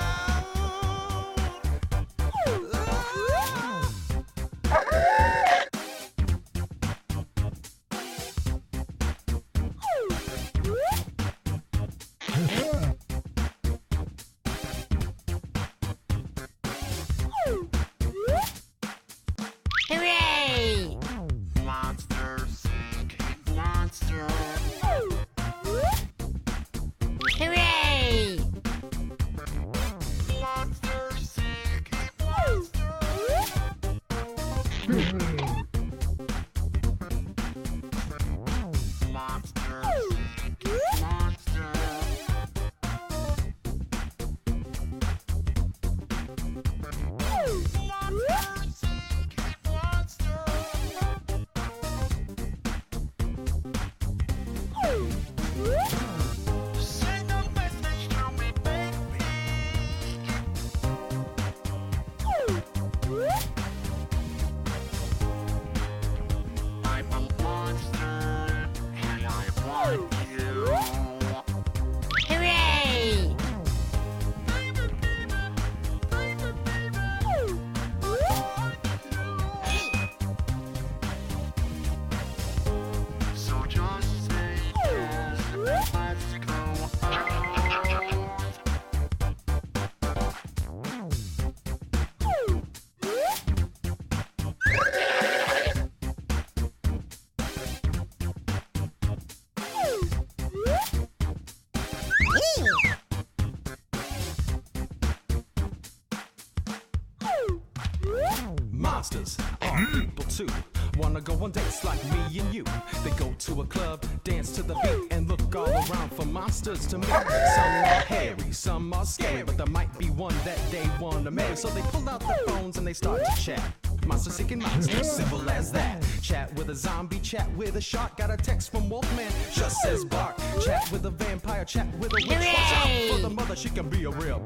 too. Wanna go on dates like me and you. They go to a club, dance to the beat, and look all around for monsters to meet. Some are hairy, some are scary, but there might be one that they wanna marry. So they pull out their phones and they start to chat. Monster seeking monster, simple as that. Chat with a zombie, chat with a shark. Got a text from Wolfman, just says bark. Chat with a vampire, chat with a witch. Watch out for the mother, she can be a real.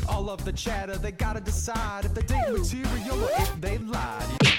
All of the chatter, they gotta decide if they date material or if they lied.